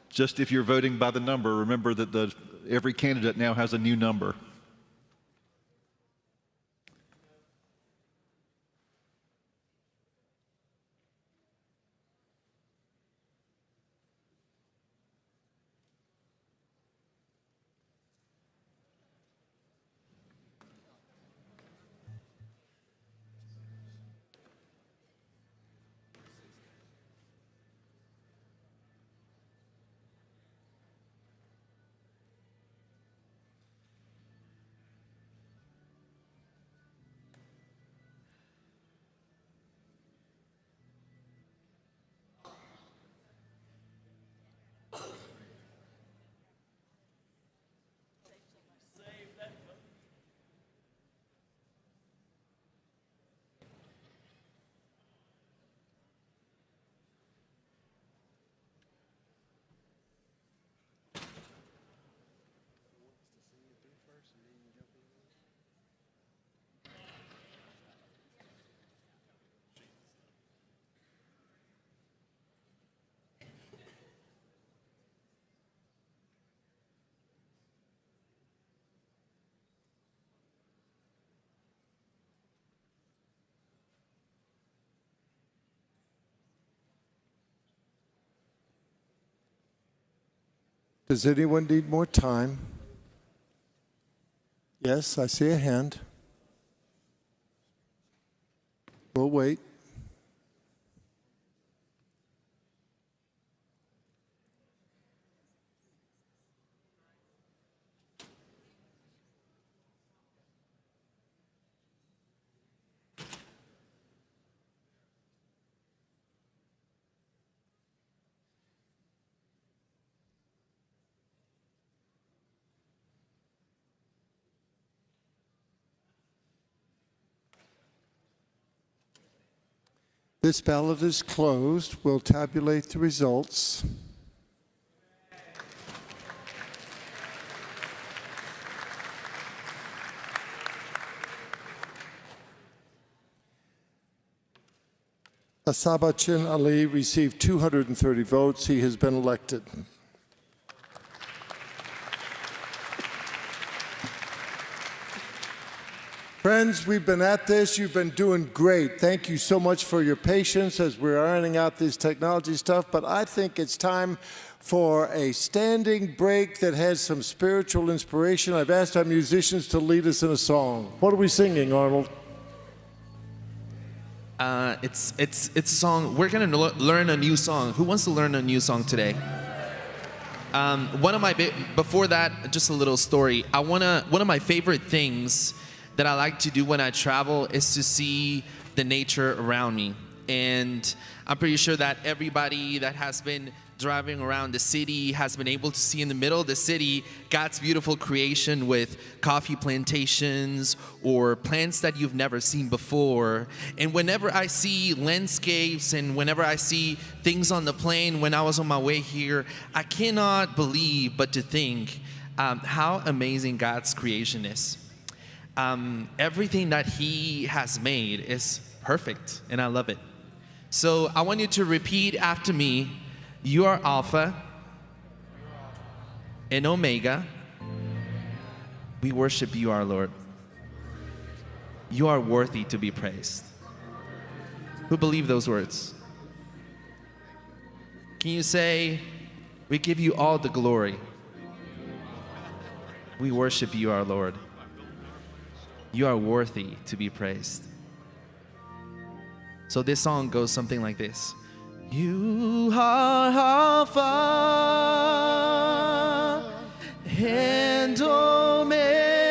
Just if you're voting by the number, remember that every candidate now has a new number. Does anyone need more time? Yes, I see a hand. We'll wait. This ballot is closed. We'll tabulate the results. Asabachin Ali received 230 votes. He has been elected. Friends, we've been at this. You've been doing great. Thank you so much for your patience as we're ironing out this technology stuff. But I think it's time for a standing break that has some spiritual inspiration. I've asked our musicians to lead us in a song. What are we singing, Arnold? It's a song. We're gonna learn a new song. Who wants to learn a new song today? Before that, just a little story. One of my favorite things that I like to do when I travel is to see the nature around me. And I'm pretty sure that everybody that has been driving around the city has been able to see in the middle of the city God's beautiful creation with coffee plantations or plants that you've never seen before. And whenever I see landscapes and whenever I see things on the plane when I was on my way here, I cannot believe but to think how amazing God's creation is. Everything that He has made is perfect, and I love it. So I want you to repeat after me. You are Alpha and Omega. We worship you, our Lord. You are worthy to be praised. Who believe those words? Can you say, we give you all the glory. We worship you, our Lord. You are worthy to be praised. So this song goes something like this. You are Alpha and Omega.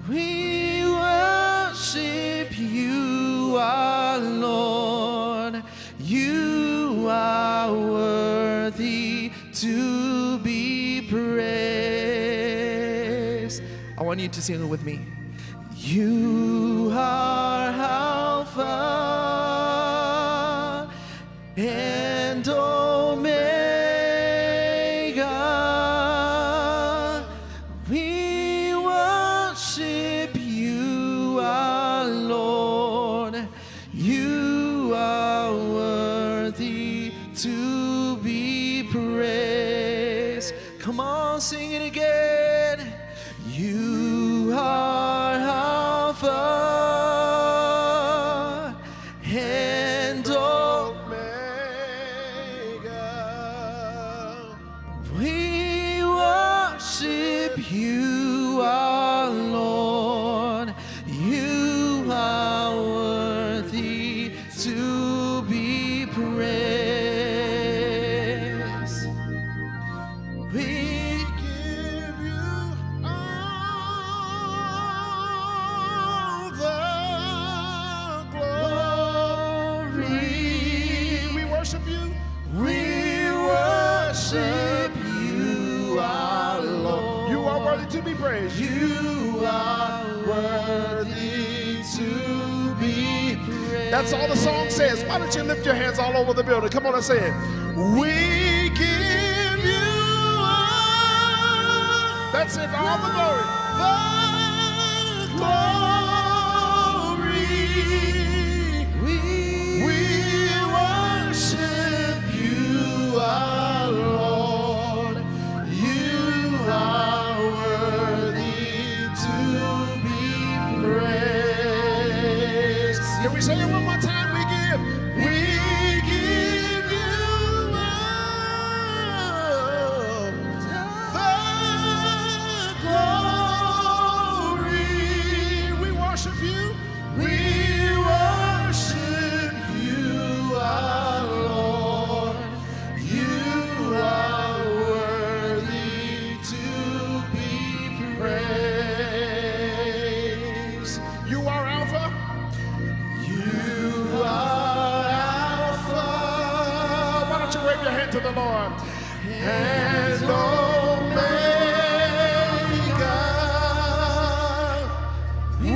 We worship you, our Lord. You want you to sing it with me. You are Alpha and Omega. We worship you, our Lord. You are worthy to be praised. Come on, sing it again. You are Alpha and Omega. We worship you, our Lord. You are worthy to be praised. We give you all the glory. We worship you. We worship you, our Lord. You are worthy to be praised. You are worthy to be praised. That's all the song says. Why don't you lift your hands all over the building? Come on and say it. We give you all. That's it. All the glory. The glory. We worship you, our Lord. You are worthy to be praised. Can we say it one more time? We give you all the glory. We worship you. We worship you, our Lord. You are worthy to be praised. You are Alpha. You are Alpha. Why don't you wave your hand to the Lord? and Omega. We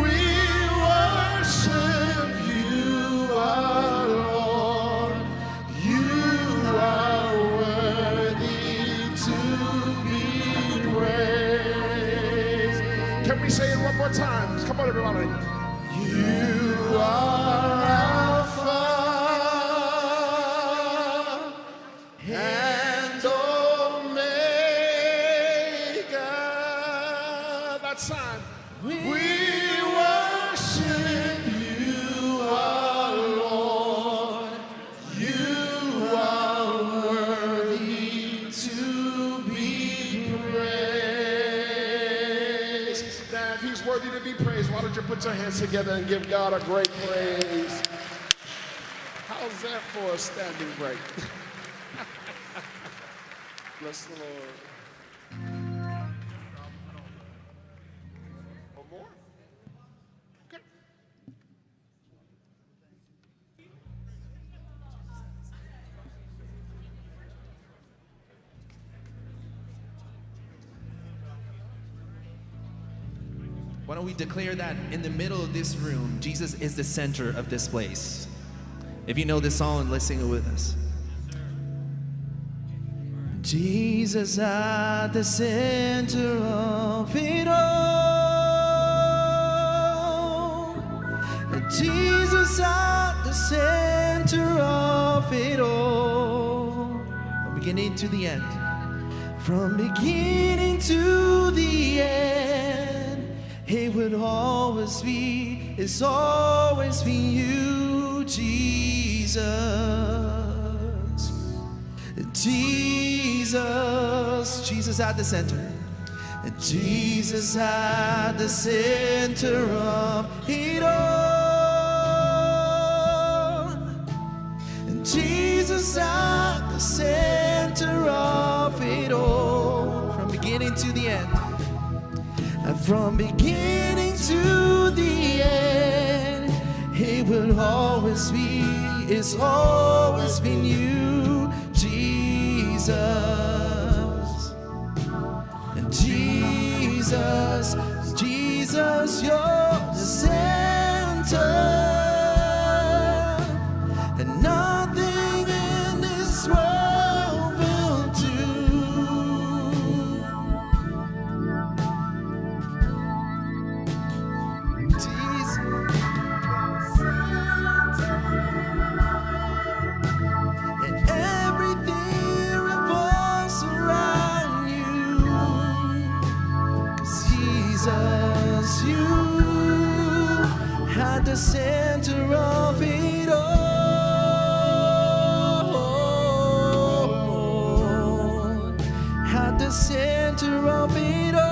worship you, our Lord. You are worthy to be praised. Can we say it one more time? Come on, everybody. You are Alpha and Omega. That's time. We worship you, our Lord. You are worthy to be praised. Now, if he's worthy to be praised, why don't you put your hands together and give God a great praise? How's that for a standing break? Bless the Lord. One more? Okay. Why don't we declare that in the middle of this room, Jesus is the center of this place. If you know this song, let's sing it with us. Jesus at the center of it all. Jesus at the center of it all. From beginning to the end. From beginning to the end. It would always be, it's always been you, Jesus. Jesus, Jesus at the center. Jesus at the center of it all. Jesus at the center of it all. From beginning to the end. And from beginning to the end, it will always be, it's always been you, Jesus. And Jesus, Jesus. Jesus, you're the center, and nothing in this world will do. Jesus. And everything revolves around you. 'Cause Jesus, you had the center of it all. Had the center of it all.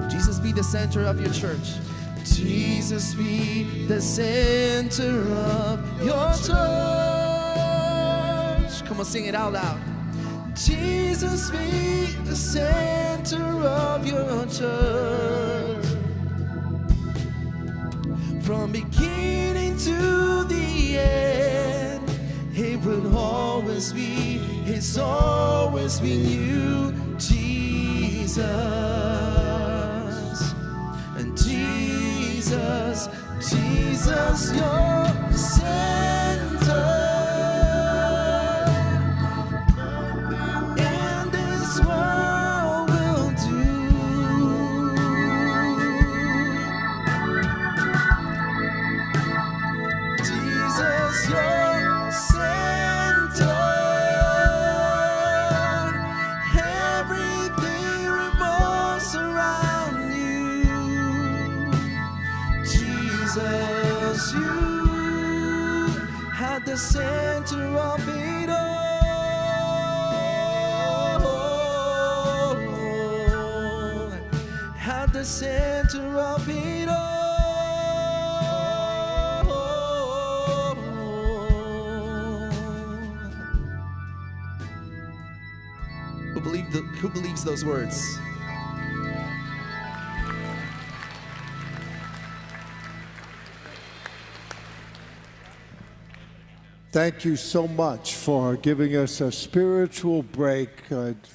Jesus, be the center of your church. Jesus, be the center of your church. Come on, sing it out loud. Jesus, be the center of your church. From beginning to the end, it will always be, it's always been you, Jesus. And Jesus, Jesus, your center. And this world will do. Jesus, your center. Everything revolves around you. Jesus, you had the center of it all. Had the center of it all. Who believes those words? Thank you so much for giving us a spiritual break.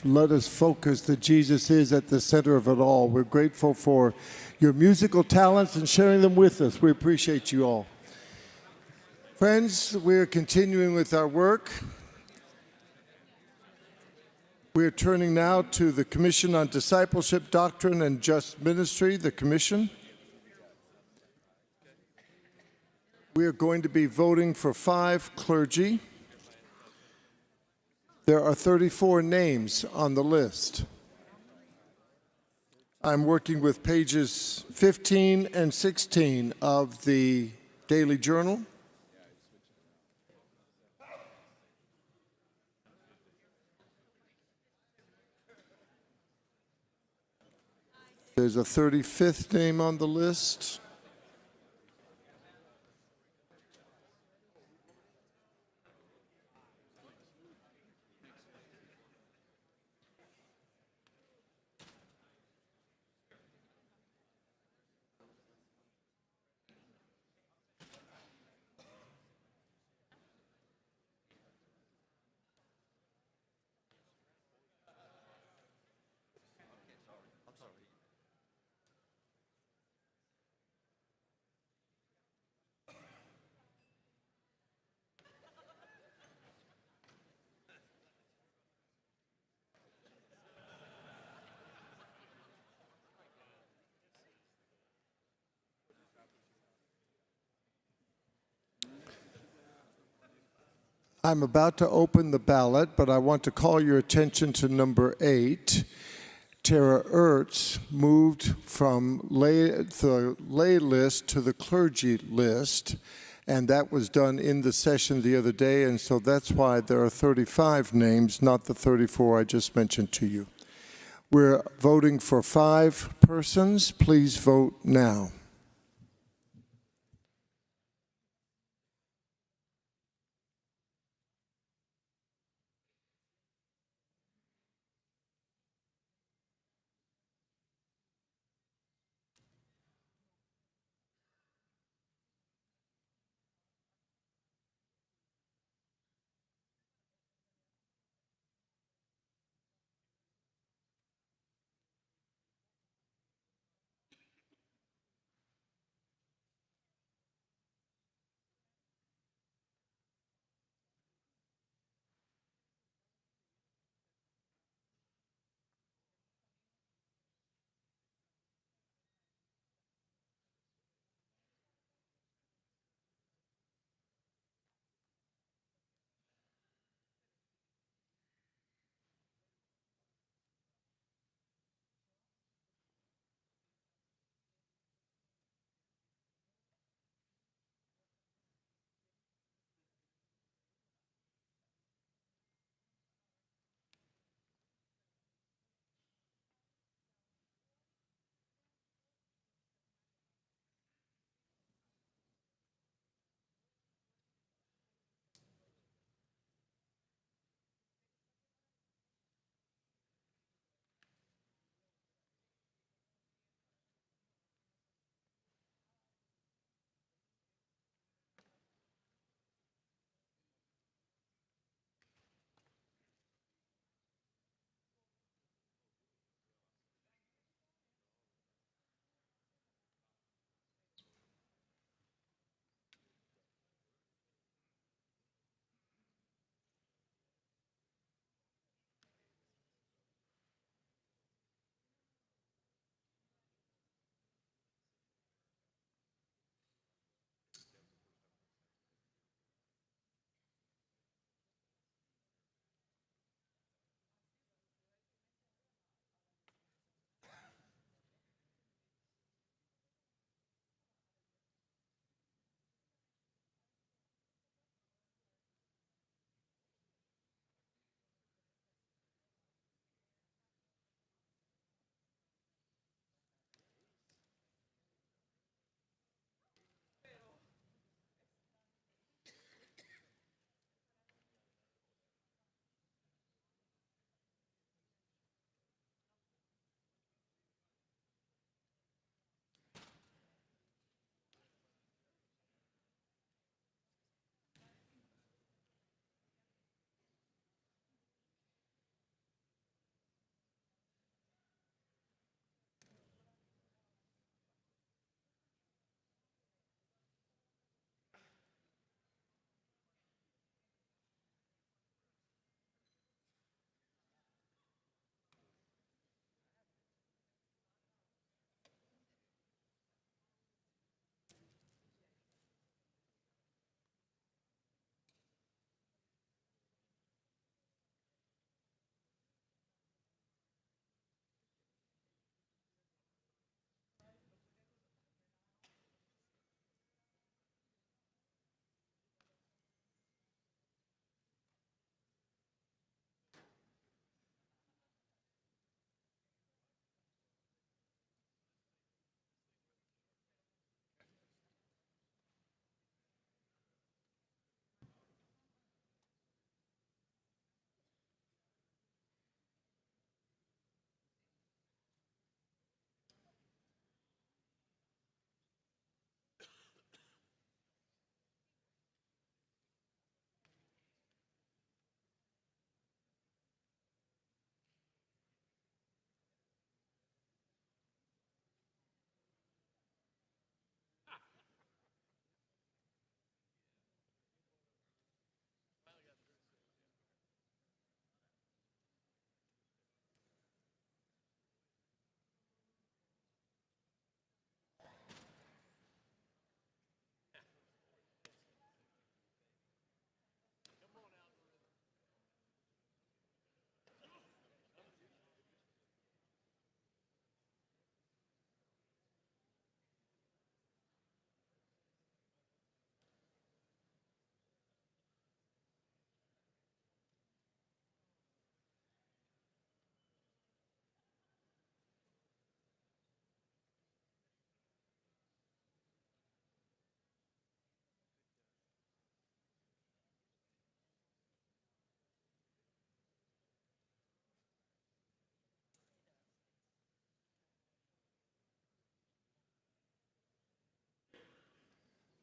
Let us focus that Jesus is at the center of it all. We're grateful for your musical talents and sharing them with us. We appreciate you all. Friends, we're continuing with our work. We're turning now to the Commission on Discipleship, Doctrine, and Just Ministry, the Commission. We are going to be voting for 5 clergy. There are 34 names on the list. I'm working with pages 15 and 16 of the Daily Journal. There's a 35th name on the list. I'm about to open the ballot, but I want to call your attention to number 8. Tara Ertz moved from the lay list to the clergy list, and that was done in the session the other day, and so that's why there are 35 names, not the 34 I just mentioned to you. We're voting for 5 persons. Please vote now.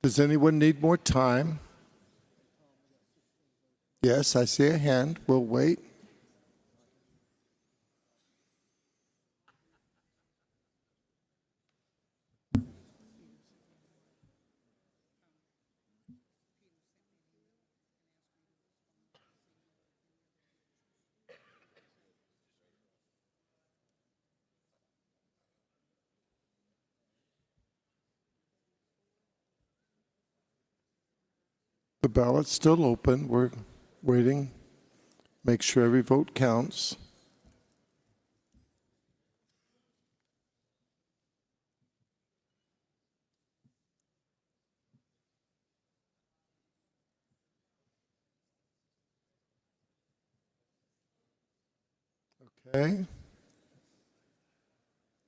Does anyone need more time? Yes, I see a hand. We'll wait. The ballot's still open. We're waiting. Make sure every vote counts. Okay.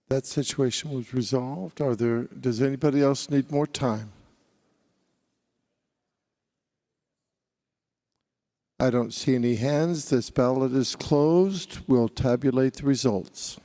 That situation was resolved. Does anybody else need more time? I don't see any hands. This ballot is closed. We'll tabulate the results.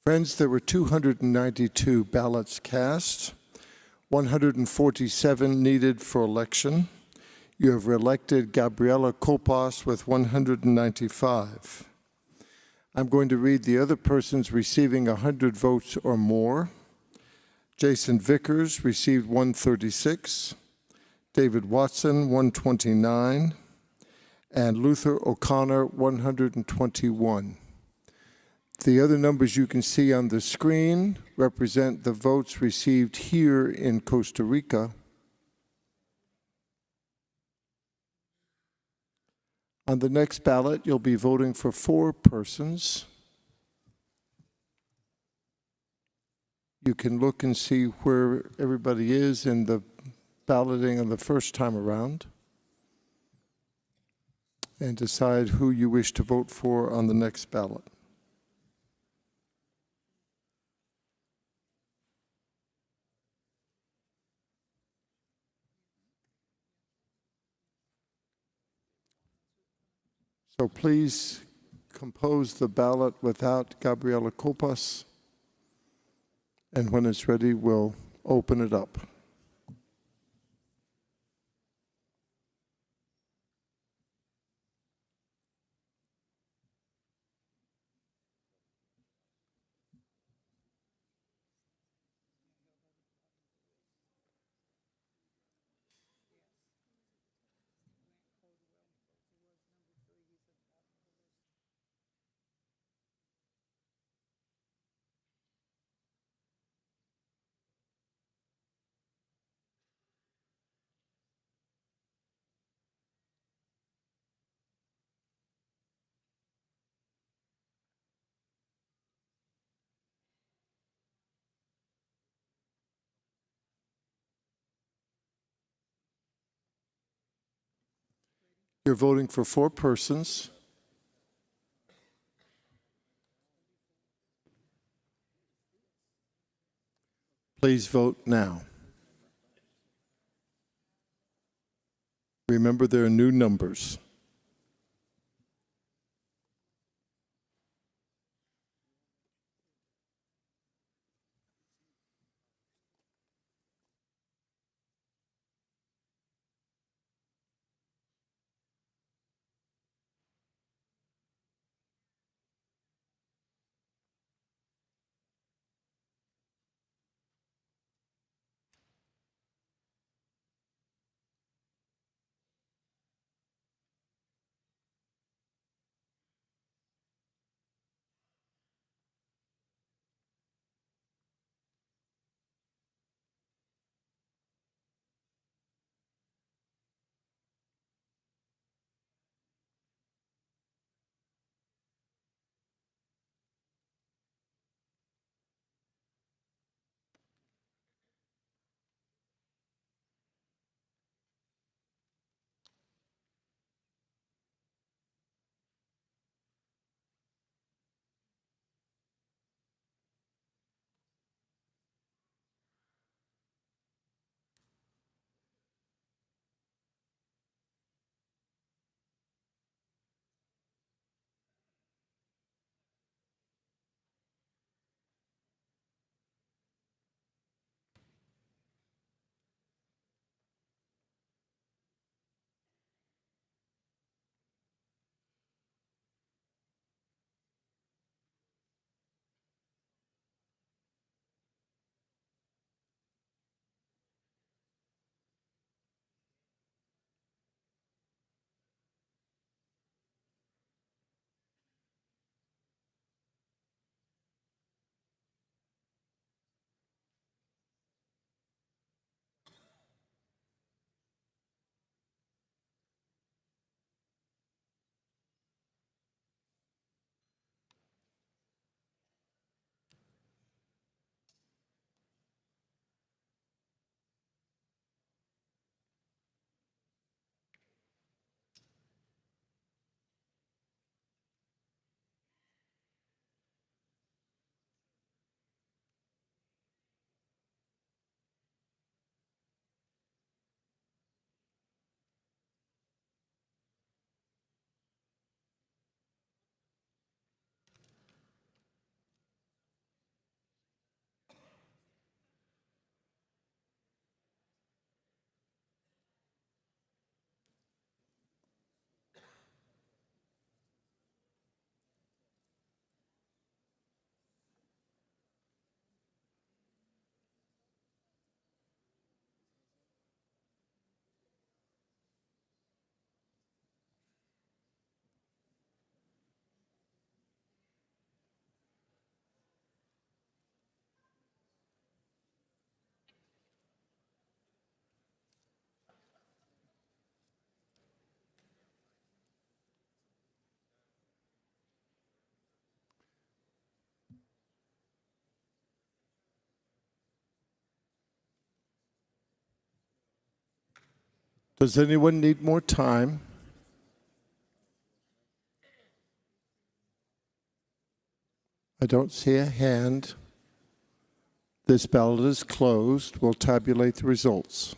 Friends, there were 292 ballots cast, 147 needed for election. You have reelected Gabriela Copas with 195. I'm going to read the other persons receiving 100 votes or more. Jason Vickers received 136, David Watson 129, and Luther O'Connor 121. The other numbers you can see on the screen represent the votes received here in Costa Rica. On the next ballot, you'll be voting for 4 persons. You can look and see where everybody is in the balloting on the first time around and decide who you wish to vote for on the next ballot. So please compose the ballot without Gabriela Copas. And when it's ready, we'll open it up. You're voting for 4 persons. Please vote now. Remember, there are new numbers. Does anyone need more time? I don't see a hand. This ballot is closed. We'll tabulate the results.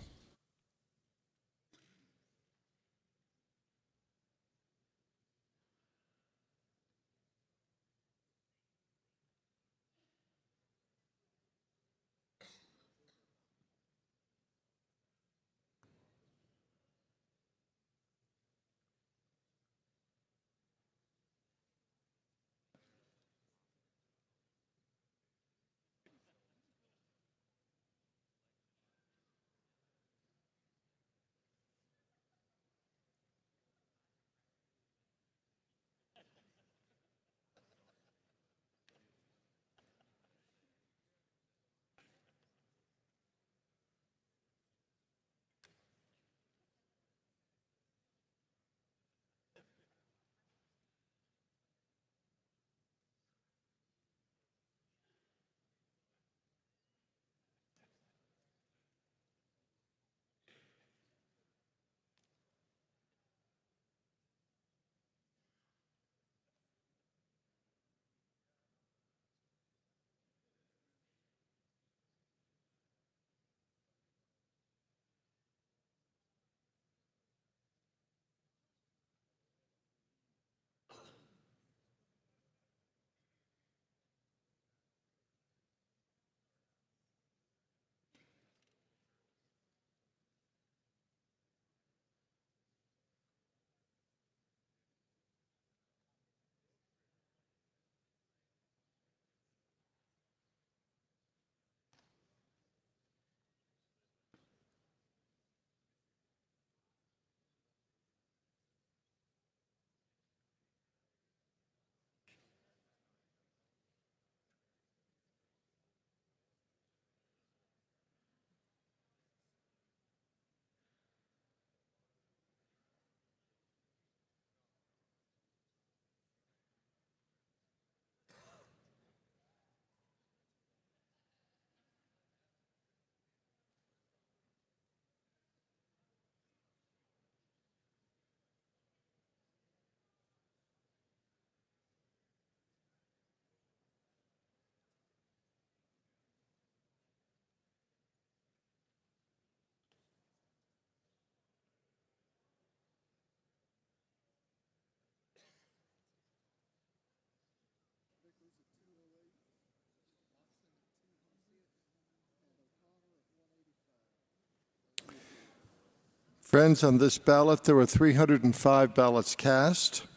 Friends, on this ballot, there were 305 ballots cast,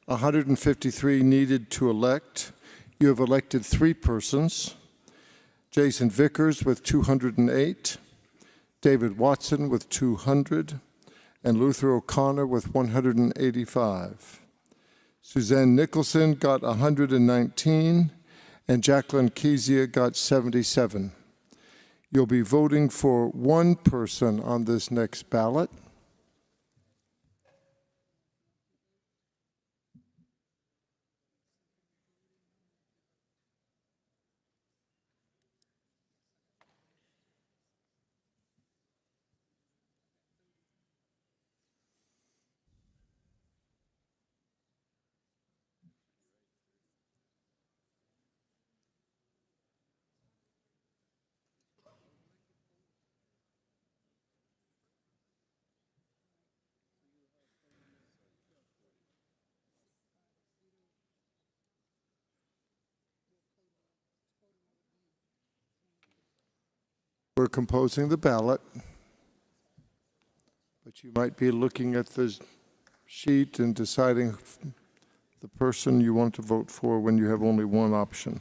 153 needed to elect. You have elected 3 persons: Jason Vickers with 208, David Watson with 200, and Luther O'Connor with 185. Suzanne Nicholson got 119, and Jacqueline Kezia got 77. You'll be voting for 1 person on this next ballot. We're composing the ballot, but you might be looking at the sheet and deciding the person you want to vote for when you have only one option.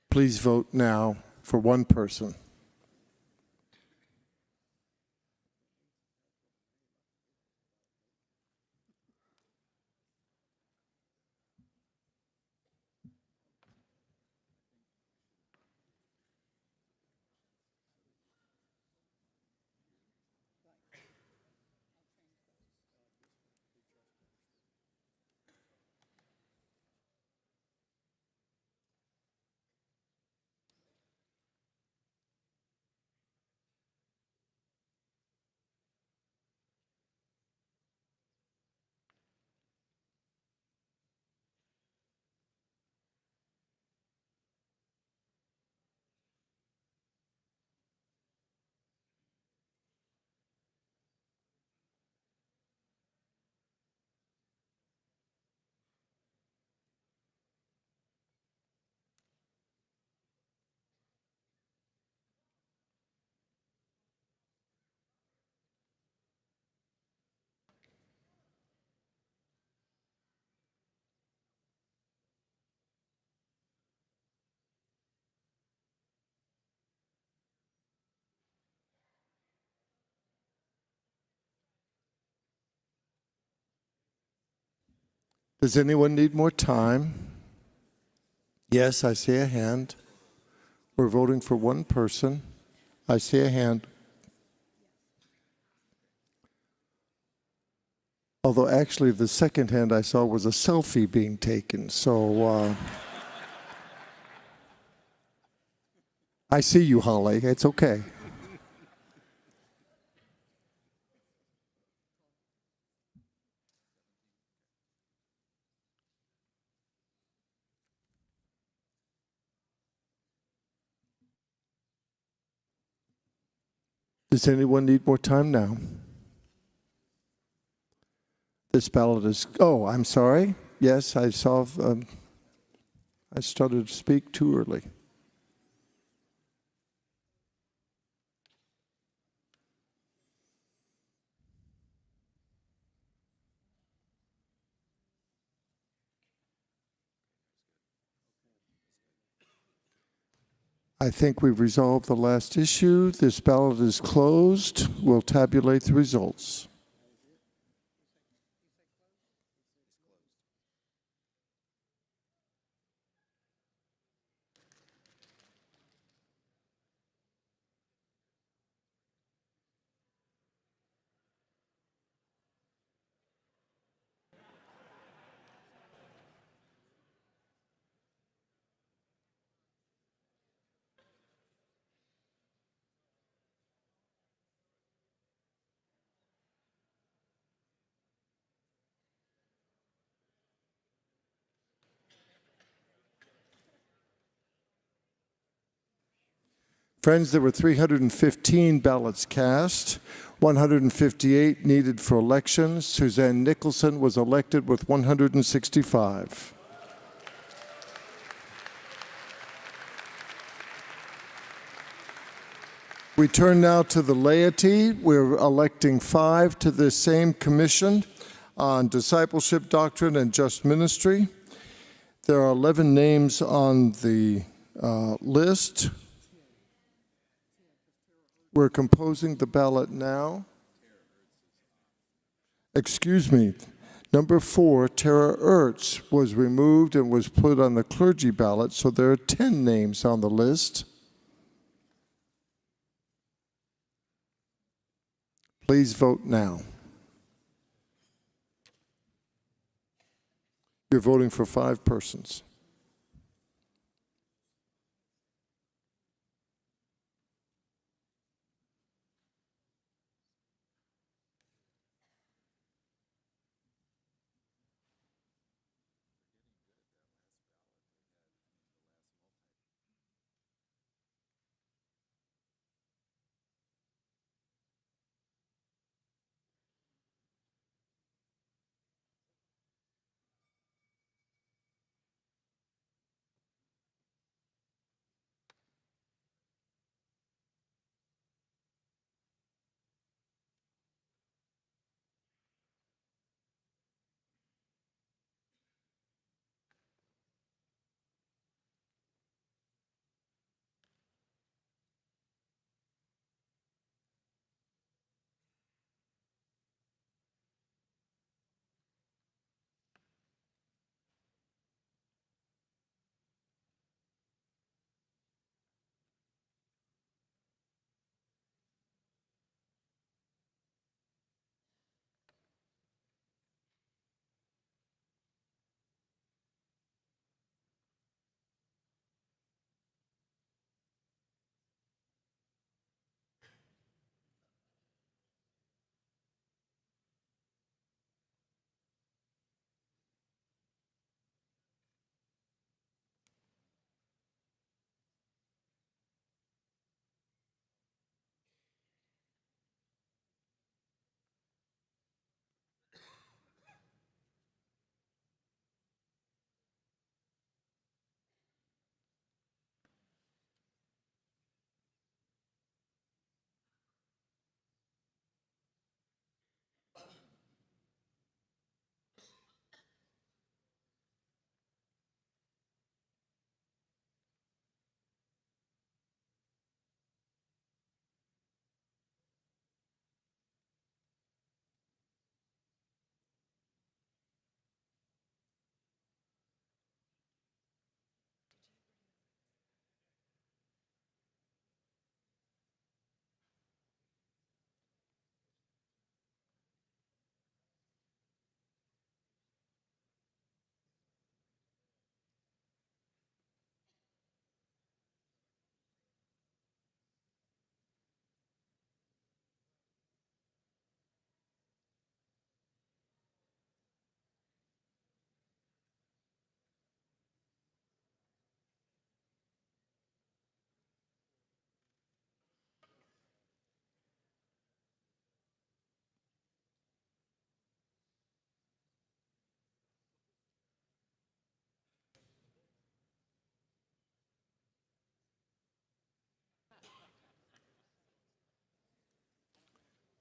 Please vote now for 1 person. Does anyone need more time? Yes, I see a hand. We're voting for 1 person. I see a hand. Although actually the second hand I saw was a selfie being taken, so I see you, Holly. It's okay. Does anyone need more time now? This ballot is, oh, I'm sorry. Yes, I saw, I started to speak too early. I think we've resolved the last issue. This ballot is closed. We'll tabulate the results. Friends, there were 315 ballots cast, 158 needed for election. Suzanne Nicholson was elected with 165. We turn now to the laity. We're electing 5 to the same commission on discipleship, doctrine, and just ministry. There are 11 names on the list. We're composing the ballot now. Excuse me. Number 4, Tara Ertz, was removed and was put on the clergy ballot, so there are 10 names on the list. Please vote now. You're voting for 5 persons.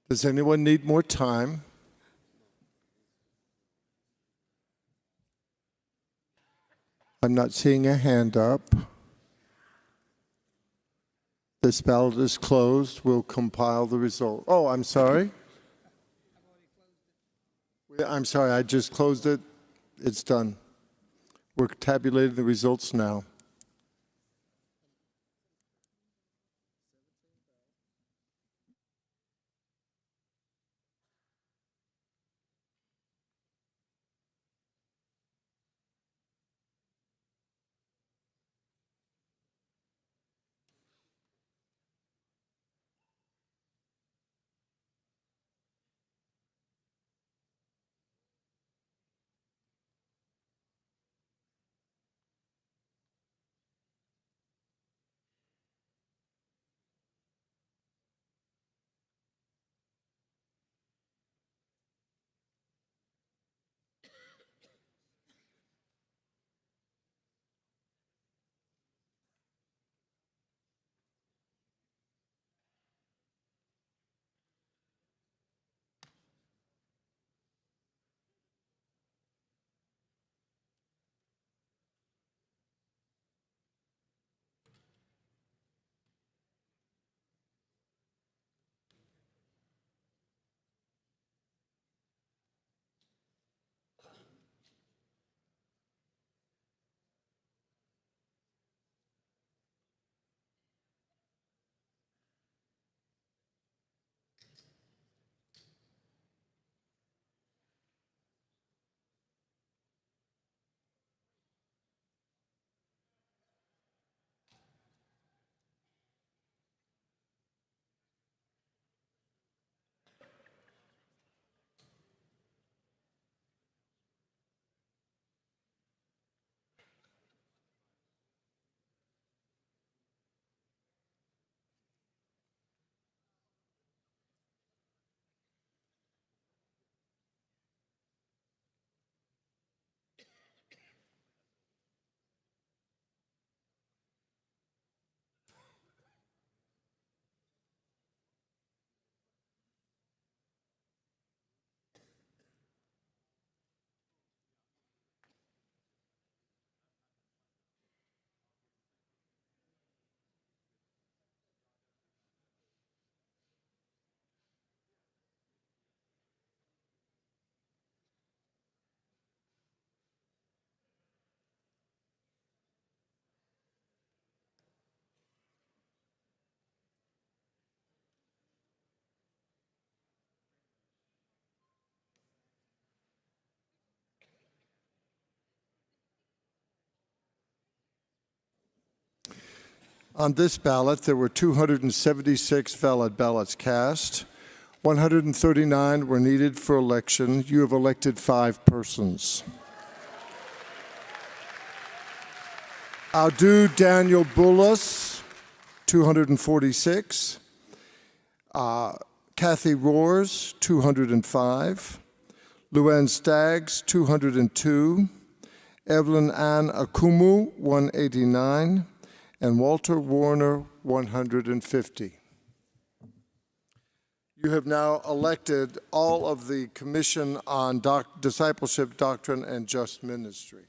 Does anyone need more time? I'm not seeing a hand up. This ballot is closed. We'll compile the result. Oh, I'm sorry. I'm sorry, I just closed it. It's done. We're tabulating the results now. On this ballot, there were 276 valid ballots cast. 139 were needed for election. You have elected 5 persons. Audu Daniel Bullis, 246. Kathy Roars, 205. Luann Staggs, 202. Evelyn Ann Akumu, 189. And Walter Warner, 150. You have now elected all of the Commission on Discipleship, Doctrine, and Just Ministry.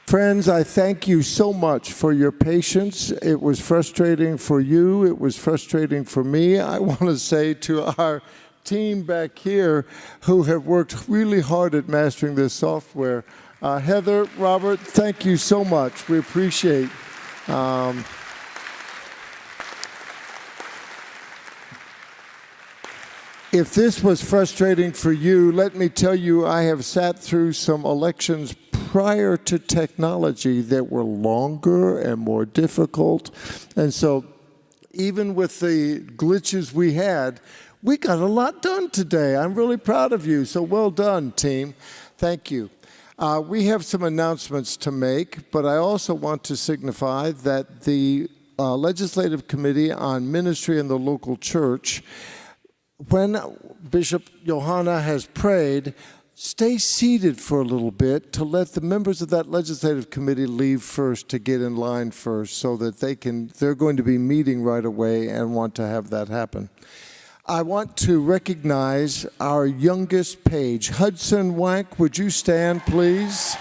Friends, I thank you so much for your patience. It was frustrating for you. It was frustrating for me. I want to say to our team back here who have worked really hard at mastering this software, Heather, Robert, thank you so much. We appreciate if this was frustrating for you, let me tell you, I have sat through some elections prior to technology that were longer and more difficult. And so even with the glitches we had, we got a lot done today. I'm really proud of you. So well done, team. Thank you. We have some announcements to make, but I also want to signify that the Legislative Committee on Ministry in the Local Church, when Bishop Johanna has prayed, stay seated for a little bit to let the members of that legislative committee leave first to get in line first so that they're going to be meeting right away and want to have that happen. I want to recognize our youngest page. Hudson Wank, would you stand, please?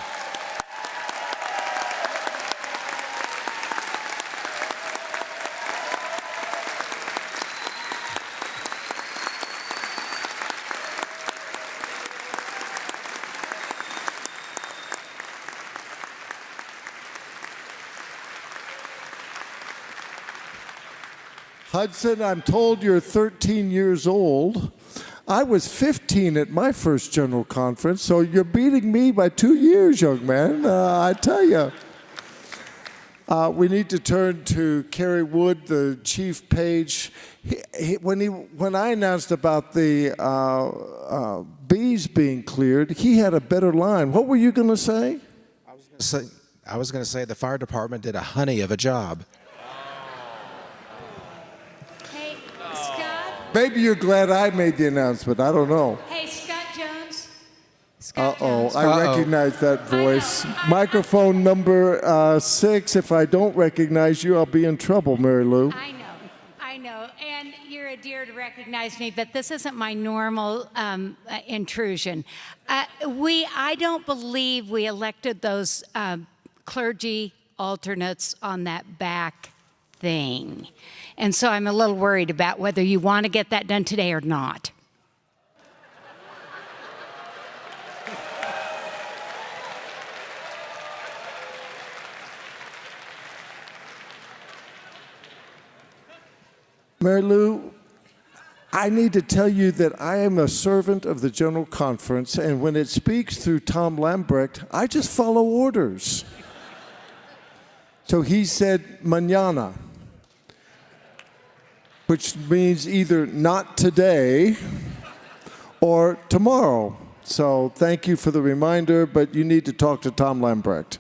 Hudson, I'm told you're 13 years old. I was 15 at my first general conference, so you're beating me by 2 years, young man. I tell you. We need to turn to Kerry Wood, the chief page. When I announced about the bees being cleared, he had a better line. What were you going to say? I was going to say the fire department did a honey of a job. Maybe you're glad I made the announcement. I don't know. Hey, Scott Jones. I recognize that voice. Microphone number 6. If I don't recognize you, I'll be in trouble, Mary Lou. I know. And you're a dear to recognize me, but this isn't my normal intrusion. I don't believe we elected those clergy alternates on that back thing. And so I'm a little worried about whether you want to get that done today or not. Mary Lou, I need to tell you that I am a servant of the General Conference, and when it speaks through Tom Lambrecht, I just follow orders. So he said, mañana, which means either not today or tomorrow. So thank you for the reminder, but you need to talk to Tom Lambrecht.